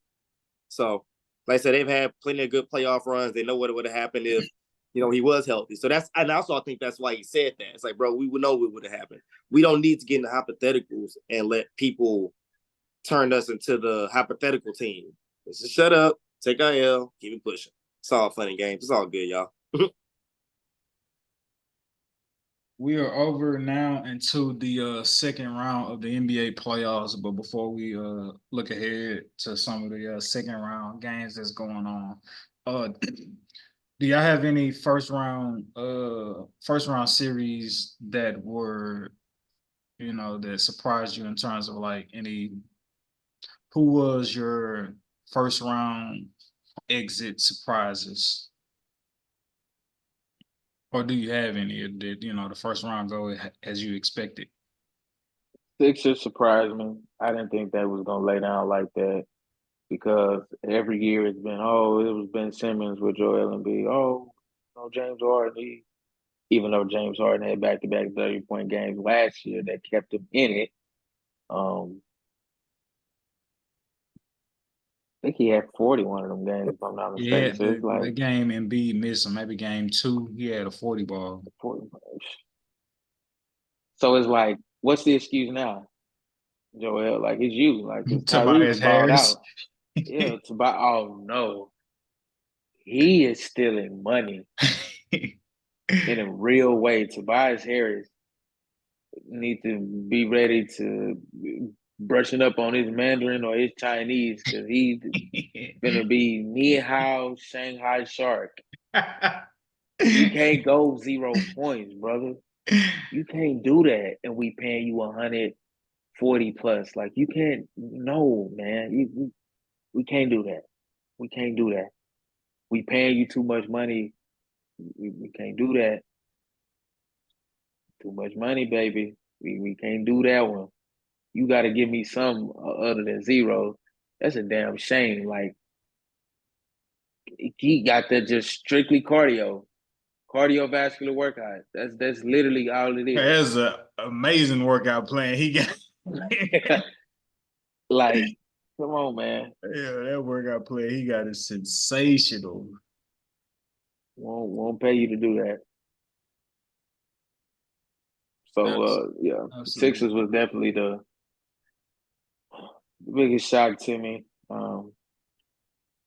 So like I said, they've had plenty of good playoff runs. They know what would have happened if he was healthy. So and also I think that's why he said that. It's like, bro, we would know what would have happened. We don't need to get into hypotheticals and let people turn us into the hypothetical team. Let's just shut up, take our L, keep it pushing. It's all fun and games. It's all good, y'all. We are over now into the second round of the NBA playoffs, but before we look ahead to some of the second round games that's going on, do y'all have any first round series that were that surprised you in terms of like who was your first round exit surprises? Or do you have any? Or did the first round go as you expected? Sixers surprised me. I didn't think that was gonna lay down like that because every year it's been, it was Ben Simmons with Joel Embiid. James Harden. Even though James Harden had back-to-back 30-point games last year that kept him in it. I think he had 41 of them games, if I'm not mistaken. Yeah, So it's like the game Embiid missed, or maybe game 2, he had a 40 ball. 40. So it's like, what's the excuse now, Joel? Like, it's you. Like, because Tyrese Tobias balled Harris. out. Yeah, it's about, oh, no. he is stealing money in a real way. Tobias Harris need to be ready to brushing up on his Mandarin or his Chinese because he's gonna be Ni Hao Shanghai Shark. You can't go 0 points, brother. You can't do that, and we paying you 140 plus. Like you can't. No, man. We can't do that. We can't do that. We paying you too much money. We can't do that. Too much money, baby. We can't do that one. You got to give me some other than 0. That's a damn shame. Like he got that just strictly cardiovascular workout. That's literally all it is. That's an amazing workout plan he got. Like, come on, man. Yeah, that workout plan he got is sensational. Won't pay you to do that. So yeah, Absolutely. Sixers was definitely the biggest shock to me.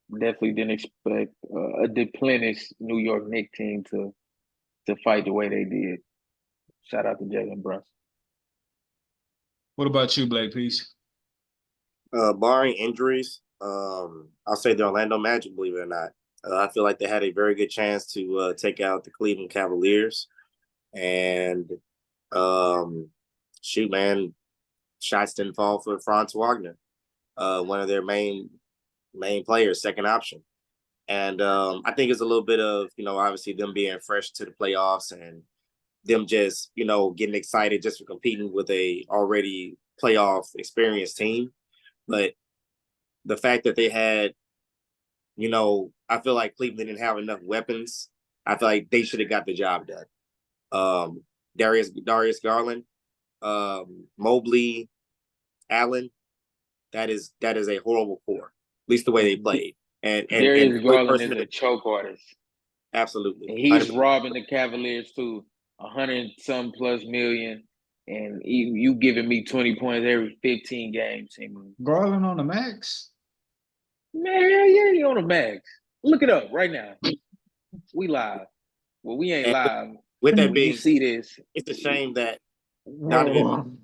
Definitely didn't expect a deplenished New York Knicks team to fight the way they did. Shout out to Jalen Brunson. What about you, Black Peace? Barring injuries, I'll say the Orlando Magic, believe it or not. I feel like they had a very good chance to take out the Cleveland Cavaliers. And shoot, man, shots didn't fall for Franz Wagner, one of their main players, second option. And I think it's a little bit of, obviously them being fresh to the playoffs and them just, getting excited just for competing with a already playoff experienced team. But the fact that they had, I feel like Cleveland didn't have enough weapons. I feel like they should have got the job done. Darius Garland, Mobley, Allen, that is a horrible core, at least the way they played. And Darius Garland is a choke artist. Absolutely. And he's robbing the Cavaliers too, 100-some plus million, and you giving me 20 points every 15 games. Garland on the max? Man, yeah, he on the max. Look it up right now. We live. Well, we ain't live. With that being, you see this, it's a shame that Donovan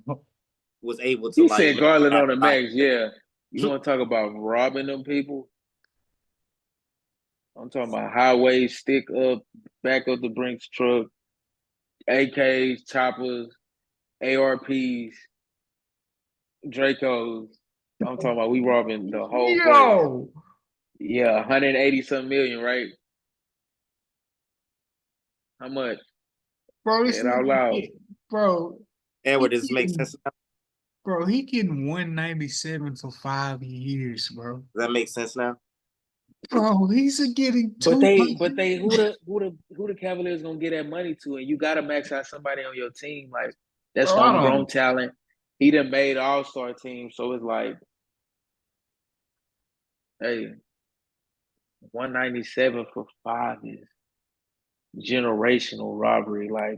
was able to. You said Garland on the max, yeah. You want to talk about robbing them people? I'm talking about highways, stick up, back up the Brinks truck, AKs, choppers, ARPs, Dracos. I'm talking about we robbing the whole place. Yeah, 180-some million, right? How much? Bro, Say it out loud. Bro. Edward, does this make sense now? Bro, he getting 197 for 5 years, bro. Does that make sense now? Bro, he's getting But they who the Cavaliers gonna get that money to? And you gotta max out somebody on your team. Like that's homegrown talent. He done made all-star team, so it's like, hey, 197 for 5 is generational robbery. Like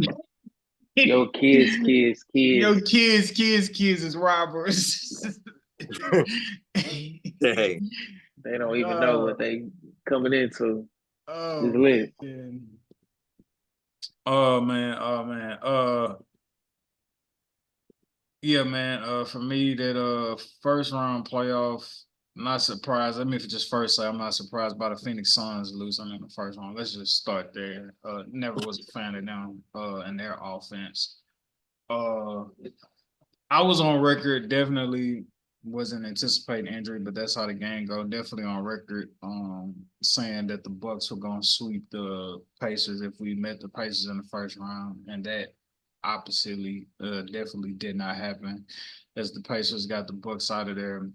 your kids. Your kids is robbers. Hey. They don't even know what they coming into. Oh, it's lit. Man. Oh man. Yeah, man. For me, that first round playoff, not surprised. Let me just first say I'm not surprised by the Phoenix Suns losing in the first round. Let's just start there. Never was a fan of them and their offense. I was on record, definitely wasn't anticipating injury, but that's how the game go. Definitely on record, saying that the Bucks were gonna sweep the Pacers if we met the Pacers in the first round, and that oppositely definitely did not happen, as the Pacers got the Bucks out of there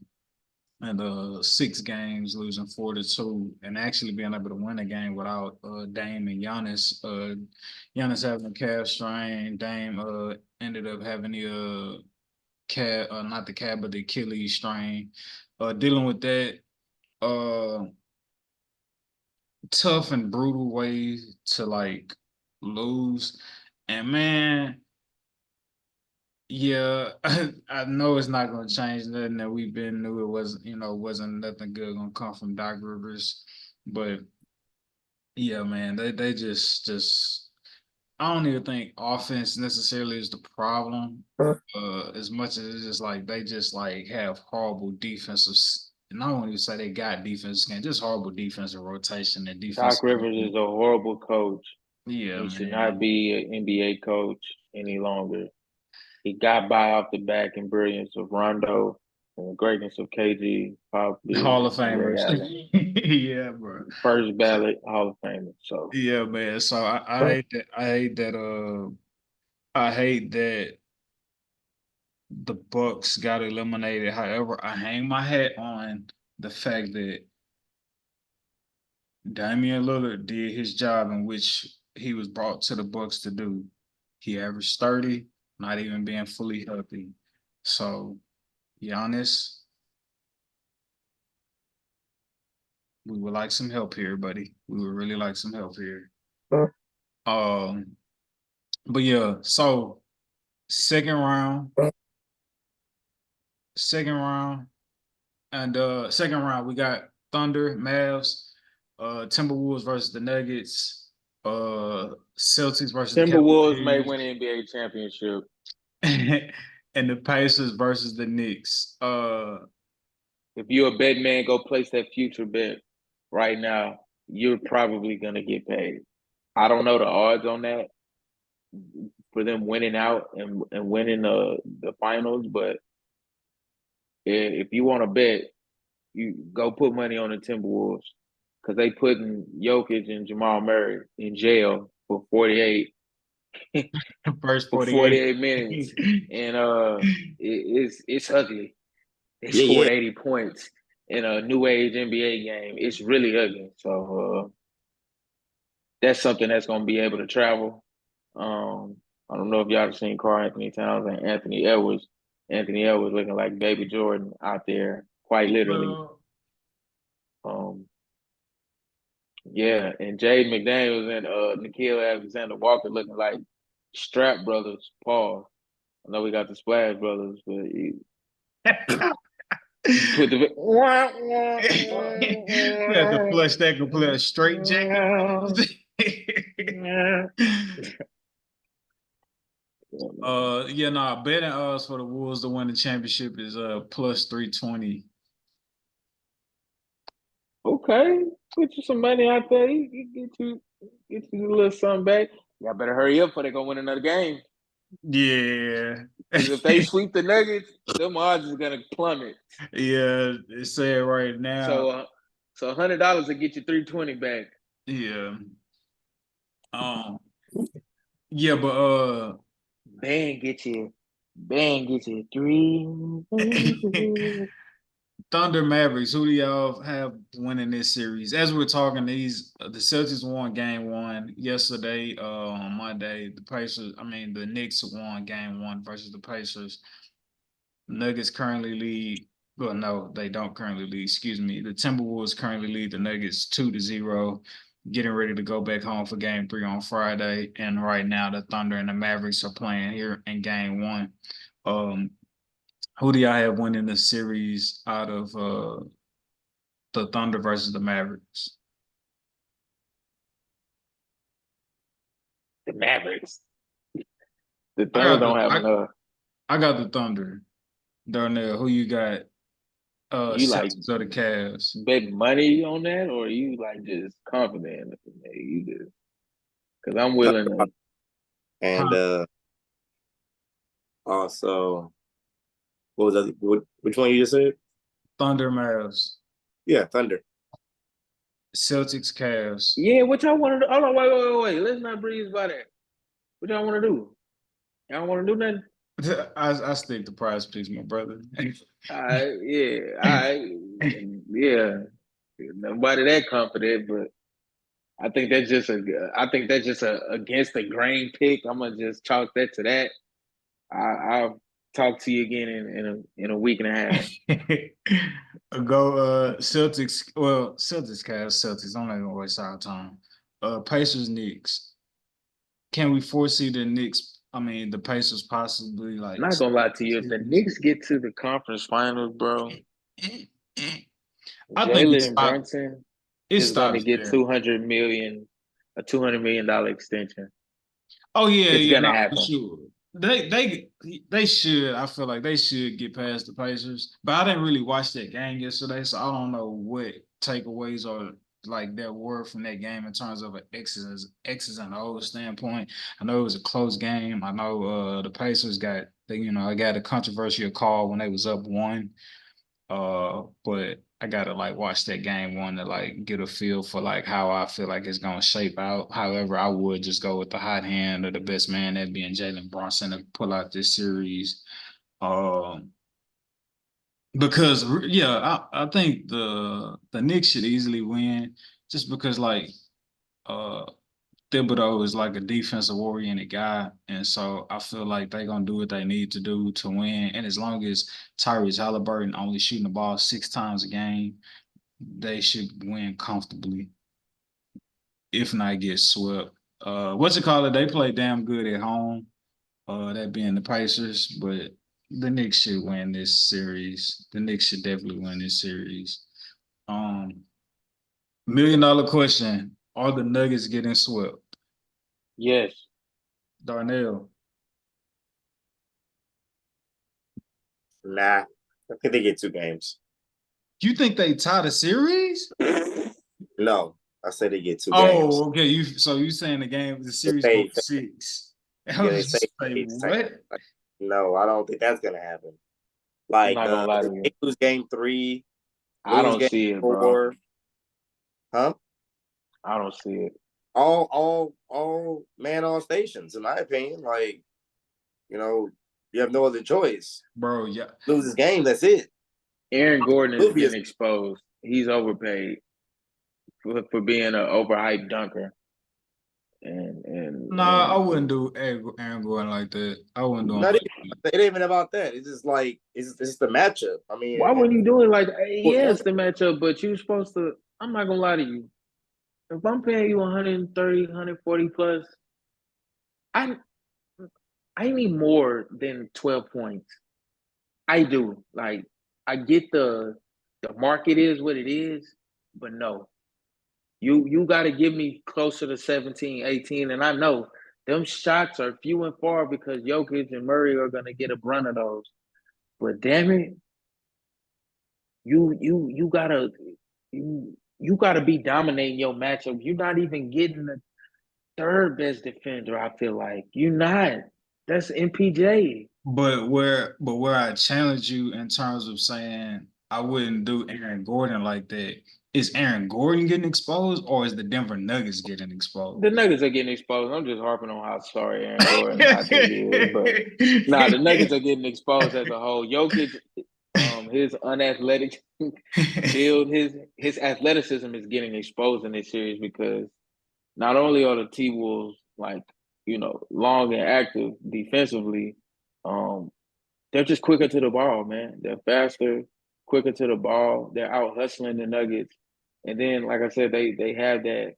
and 6 games, losing 4-2, and actually being able to win a game without Dame and Giannis. Giannis having a calf strain. Dame ended up having the not the calf, but the Achilles strain. Dealing with that tough and brutal way to like lose. And man, yeah, I know it's not gonna change nothing that we've been knew it wasn't nothing good gonna come from Doc Rivers. But Yeah, man. They just I don't even think offense necessarily is the problem. As much as it's just like they just like have horrible defensive, and I won't even say they got defense game, just horrible defensive rotation and Doc defensive. Rivers is a horrible coach. Yeah, He should not man. be an NBA coach any longer. He got by off the back and brilliance of Rondo and the greatness of KG, Popovich, Hall of and Ray Famers. Allen. Yeah, bro. First ballot Hall of Famer. So Yeah, man. So I hate that. I hate that. I hate that the Bucks got eliminated. However, I hang my hat on the fact that Damian Lillard did his job in which he was brought to the Bucks to do. He averaged 30, not even being fully healthy. So, Giannis, we would like some help here, buddy. We would really like some help here. Um, but yeah, so second round, and second round we got Thunder, Mavs, Timberwolves versus the Nuggets, Celtics versus the Timberwolves may Cavaliers, win the NBA championship. and the Pacers versus the Knicks. If you're a bet man, go place that future bet right now. You're probably gonna get paid. I don't know the odds on that for them winning out and winning the finals, but if you want to bet, you go put money on the Timberwolves because they putting Jokic and Jamal Murray in jail for 48 First for 48. 48 minutes, and it's ugly. They Yeah, scored yeah. 80 points in a new age NBA game. It's really ugly. So that's something that's going to be able to travel. I don't know if y'all have seen Karl Anthony Towns and Anthony Edwards. Anthony Edwards looking like Baby Jordan out there, quite literally. Yeah, and Jade McDaniels and Nikhil Alexander Walker looking like Strap Brothers. Paul. I know we got the Splash Brothers, but put the We had to flush that complete straight jacket. Yeah, nah, betting odds for the Wolves to win the championship is plus 320. Okay, put you some money out there. Get you a little something back. Y'all better hurry up before they go win another game. Yeah. Because if they sweep the Nuggets, them odds is gonna plummet. Yeah, it's said right now. So $100 will get you 320 back. Yeah. Yeah, but Bang get you 3. Thunder Mavericks, who do y'all have winning this series? As we're talking, the Celtics won game one yesterday, on Monday. The Knicks won game one versus the Pacers. Nuggets currently lead. Well, no, they don't currently lead. Excuse me. The Timberwolves currently lead the Nuggets 2-0, getting ready to go back home for game three on Friday. And right now, the Thunder and the Mavericks are playing here in game one. Who do y'all have winning the series out of the Thunder versus the Mavericks? The Mavericks. The Thunder don't have enough. I got the Thunder. Darnell, who you got? You like Celtics or the Cavs? bet money on that, or you like just confident? You just because I'm willing to. And also, what was that? Which one you just said? Thunder, Mavs. Yeah, Thunder. Celtics, Cavs. Yeah, what y'all want to do? Hold on, wait. Let's not breeze by that. What y'all want to do? Y'all want to do nothing? I stick to Prize Picks, my brother. Yeah. Nobody that confident, but I think that's just a against the grain pick. I'm gonna just chalk that to that. I'll talk to you again in a week and a half. Go Celtics. Well, Celtics, Cavs, Celtics. I'm not gonna waste our time. Pacers, Knicks. Can we foresee the Knicks? The Pacers possibly like. I'm not gonna lie to you. If the Knicks get to the conference finals, bro, I think it's Jalen Brunson It is going to stops get there. $200 million extension. Oh yeah, It's yeah, gonna no, for happen. sure. They should. I feel like they should get past the Pacers, but I didn't really watch that game yesterday, so I don't know what takeaways or like there were from that game in terms of an X's and O's standpoint. I know it was a close game. I know the Pacers got I got a controversial call when they was up one. But I gotta like watch that game one to like get a feel for like how I feel like it's gonna shape out. However, I would just go with the hot hand or the best man, that being Jalen Brunson, to pull out this series. Um, because yeah, I think the Knicks should easily win just because like uh Thibodeau is like a defensive oriented guy, and so I feel like they're gonna do what they need to do to win. And as long as Tyrese Halliburton only shooting the ball 6 times a game, they should win comfortably, if not get swept. What's it called? They play damn good at home. That being the Pacers, but the Knicks should win this series. The Knicks should definitely win this series. $1 million question: are the Nuggets getting swept? Yes. Darnell. Nah, I think they get 2 games. You think they tie the series? No, I said they get 2 games. Oh, okay. You saying the series go 6? I Yeah, they was say say what? like, no, I don't think that's gonna happen. Like I'm not gonna lie to you. they lose game 3, I lose don't game see it, 4. bro. Huh? I don't see it. All man on stations, in my opinion. Like, you have no other choice. Bro, yeah. Lose this game, that's it. Aaron Gordon is getting exposed. He's overpaid for being an overhyped dunker. I wouldn't do Aaron Gordon like that. I wouldn't do him Not like even, it ain't even about that. It's just like it's the matchup. I mean, why wouldn't you do it like well, it's the matchup, but you're supposed to. I'm not gonna lie to you. If I'm paying you 130, 140 plus, I need more than 12 points. I do. Like, I get the market is what it is, but no. You got to give me closer to 17, 18, and I know them shots are few and far because Jokic and Murray are going to get a brunt of those. But damn it, you gotta be dominating your matchup. You're not even getting the third best defender. I feel like you're not. That's MPJ. But where I challenge you in terms of saying I wouldn't do Aaron Gordon like that, is Aaron Gordon getting exposed or is the Denver Nuggets getting exposed? The Nuggets are getting exposed. I'm just harping on how sorry Aaron Gordon I think is, but the Nuggets are getting exposed as a whole. Jokic, his unathletic build, his athleticism is getting exposed in this series because not only are the T-Wolves like, long and active defensively, they're just quicker to the ball, man. They're faster, quicker to the ball. They're out hustling the Nuggets. And then, like I said, they have that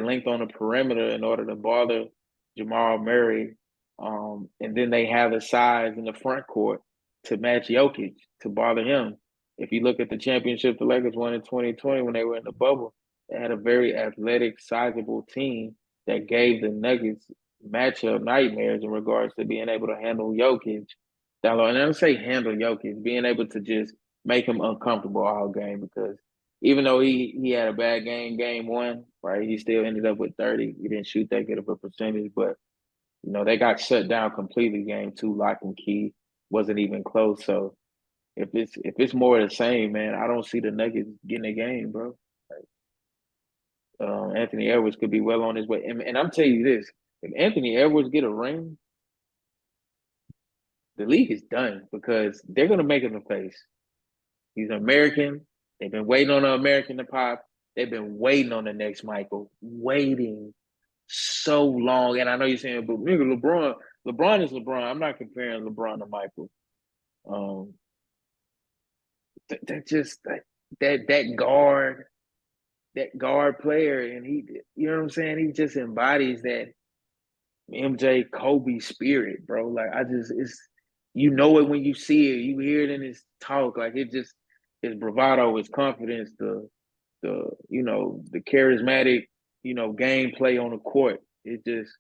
length on the perimeter in order to bother Jamal Murray. And then they have the size in the front court to match Jokic, to bother him. If you look at the championship the Lakers won in 2020 when they were in the bubble, they had a very athletic, sizable team that gave the Nuggets matchup nightmares in regards to being able to handle Jokic. And I don't say handle Jokic, being able to just make him uncomfortable all game because even though he had a bad game one, right? He still ended up with 30. He didn't shoot that good of a percentage, but they got shut down completely game 2, lock and key. Wasn't even close. So if it's more of the same, man, I don't see the Nuggets getting a game, bro. Anthony Edwards could be well on his way. And I'm telling you this, if Anthony Edwards get a ring, the league is done because they're gonna make him a face. He's an American. They've been waiting on an American to pop. They've been waiting on the next Michael. Waiting so long. And I know you're saying, but nigga, LeBron is LeBron. I'm not comparing LeBron to Michael. That guard player, and he, you know what I'm saying? He just embodies that MJ Kobe spirit, bro. Like it's it when you see it, you hear it in his talk. Like it just his bravado, his confidence, the the charismatic, gameplay on the court. It just,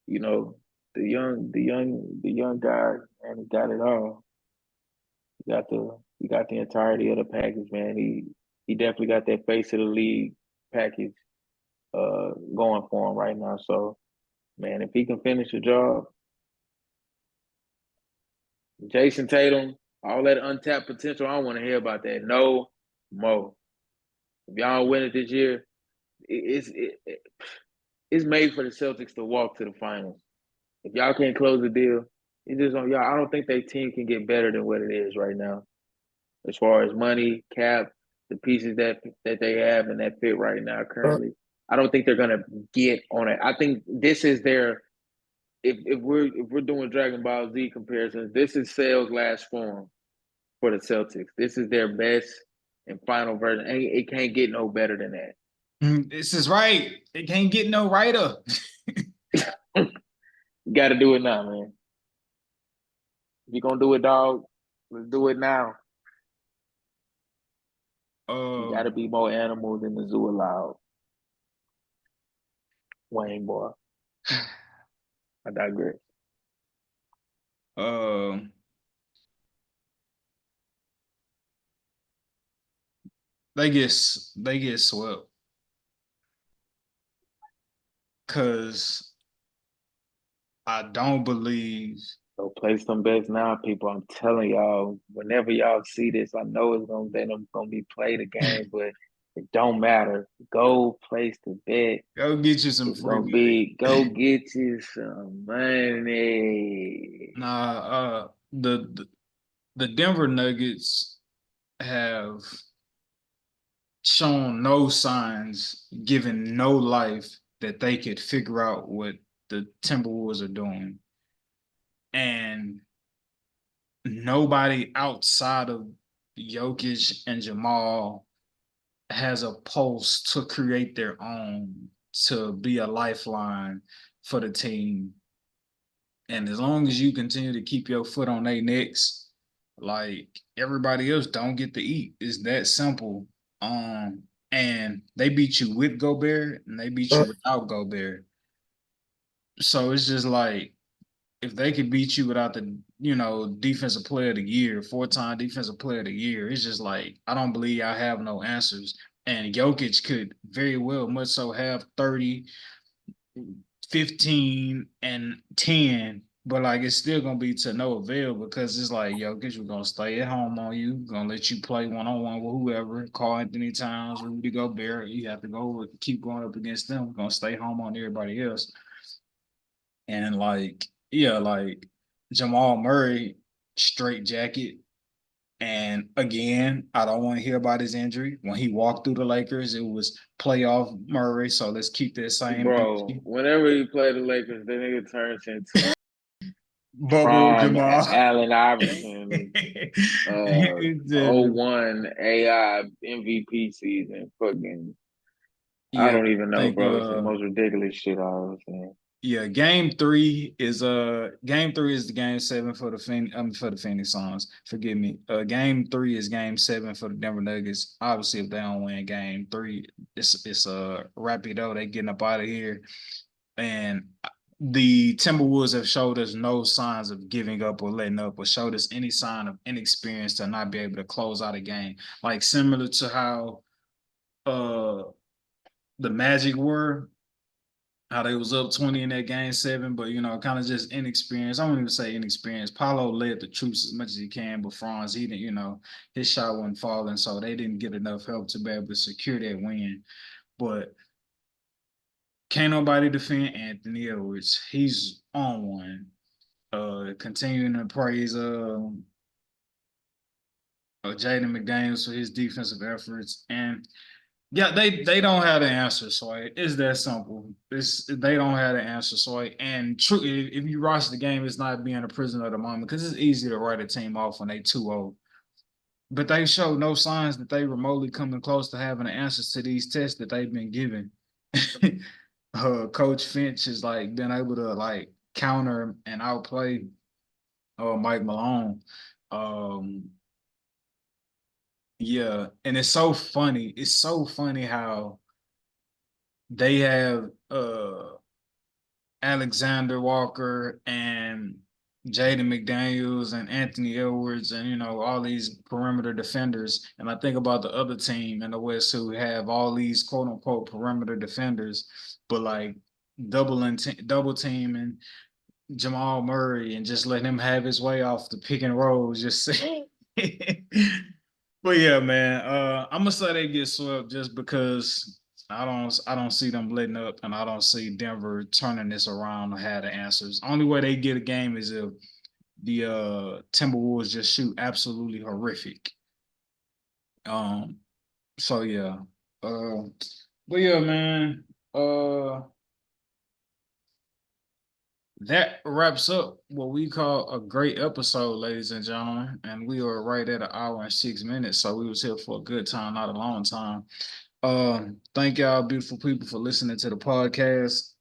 the young guy, and he got it all. He got the entirety of the package, man. He definitely got that face of the league package going for him right now. So, man, if he can finish the job, Jason Tatum, all that untapped potential, I don't want to hear about that. No more. If y'all don't win it this year, it's made for the Celtics to walk to the finals. If y'all can't close the deal, it's just on y'all. I don't think their team can get better than what it is right now, as far as money, cap, the pieces that they have and that fit right now currently. I don't think they're gonna get on it. I think this is their if we're doing Dragon Ball Z comparisons, this is Cell's last form for the Celtics. This is their best and final version. It can't get no better than that. This is right. It can't get no righter. You got to do it now, man. If you're gonna do it, dog, let's do it now. You got to be more animal than the zoo allowed. Wayne boy. I digress. They get swept because I don't believe. So play some bets now, people. I'm telling y'all, whenever y'all see this, I know it's gonna be play the game, but it don't matter. Go place the bet. Go get you some It's free gonna be go get you some money. Nah, the Denver Nuggets have shown no signs, given no life that they could figure out what the Timberwolves are doing. And nobody outside of Jokic and Jamal has a pulse to create their own, to be a lifeline for the team. And as long as you continue to keep your foot on their necks, like everybody else don't get to eat. It's that simple. And they beat you with Gobert and they beat you without Gobert. So it's just like, if they could beat you without the, defensive player of the year, 4-time defensive player of the year, it's just like, I don't believe I have no answers. And Jokic could very well much so have 30, 15, and 10, but like it's still gonna be to no avail because it's like Jokic, we're gonna stay at home on you, gonna let you play one-on-one with whoever, Karl Anthony Towns, Rudy Gobert, you have to go keep going up against them, we're gonna stay home on everybody else. And like Jamal Murray, straight jacket. And again, I don't want to hear about his injury. When he walked through the Lakers, it was playoff Murray. So let's keep that same Bro, whenever you play the Lakers, the nigga turns into bubble Jamal. Allen Iverson, 01 AI MVP season. Fucking, I don't even know, bro. It's the most ridiculous shit I ever seen. Yeah, game three is the game 7 for the Phoenix Suns. Forgive me. Game 3 is game 7 for the Denver Nuggets. Obviously, if they don't win game 3, it's rapido. They getting up out of here. And the Timberwolves have showed us no signs of giving up or letting up, or showed us any sign of inexperience to not be able to close out a game. Like similar to how the Magic were. How they was up 20 in that game 7, but kind of just inexperienced. I won't even say inexperienced. Paolo led the troops as much as he can, but Franz, he didn't, his shot wasn't falling, so they didn't get enough help to be able to secure that win. But can't nobody defend Anthony Edwards. He's on one. Continuing to praise Jaden McDaniels for his defensive efforts. And yeah, they don't have the answer, so it's that simple. They don't have the answer, so and true. If you watch the game, it's not being a prisoner of the moment because it's easy to write a team off when they 2-0. But they show no signs that they remotely coming close to having the answers to these tests that they've been given. Coach Finch has been able to counter and outplay Mike Malone. Yeah, and it's so funny. It's so funny how they have Alexander Walker and Jaden McDaniels and Anthony Edwards and all these perimeter defenders. And I think about the other team in the West who have all these quote unquote perimeter defenders, but like double teaming Jamal Murray and just letting him have his way off the pick and rolls. Just but yeah, man, I'm gonna say they get swept just because I don't see them letting up, and I don't see Denver turning this around or have the answers. Only way they get a game is if the Timberwolves just shoot absolutely horrific. So yeah. But yeah, man. That wraps up what we call a great episode, ladies and gentlemen. And we are right at 1 hour and 6 minutes. So we was here for a good time, not a long time. Thank y'all, beautiful people, for listening to the podcast.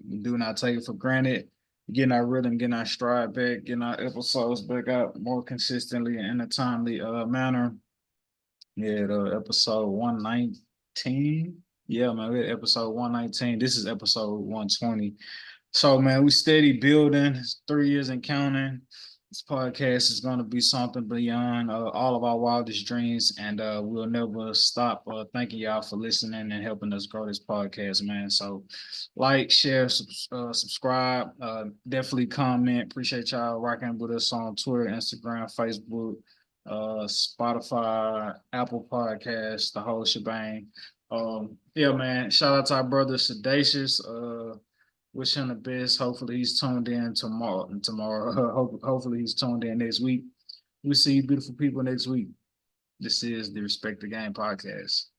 We do not take it for granted. Getting our rhythm, getting our stride back, getting our episodes back out more consistently and in a timely manner. Yeah, the episode 119. Yeah, man, we had episode 119. This is episode 120. So, man, we steady building. It's 3 years and counting. This podcast is going to be something beyond all of our wildest dreams, and we'll never stop thanking y'all for listening and helping us grow this podcast, man. So, like, share, subscribe, definitely comment. Appreciate y'all rocking with us on Twitter, Instagram, Facebook, Spotify, Apple Podcasts, the whole shebang. Yeah, man. Shout out to our brother Sedacious. Wish him the best. Hopefully he's tuned in tomorrow. Hopefully he's tuned in next week. We'll see you beautiful people next week. This is the Respect the Game podcast.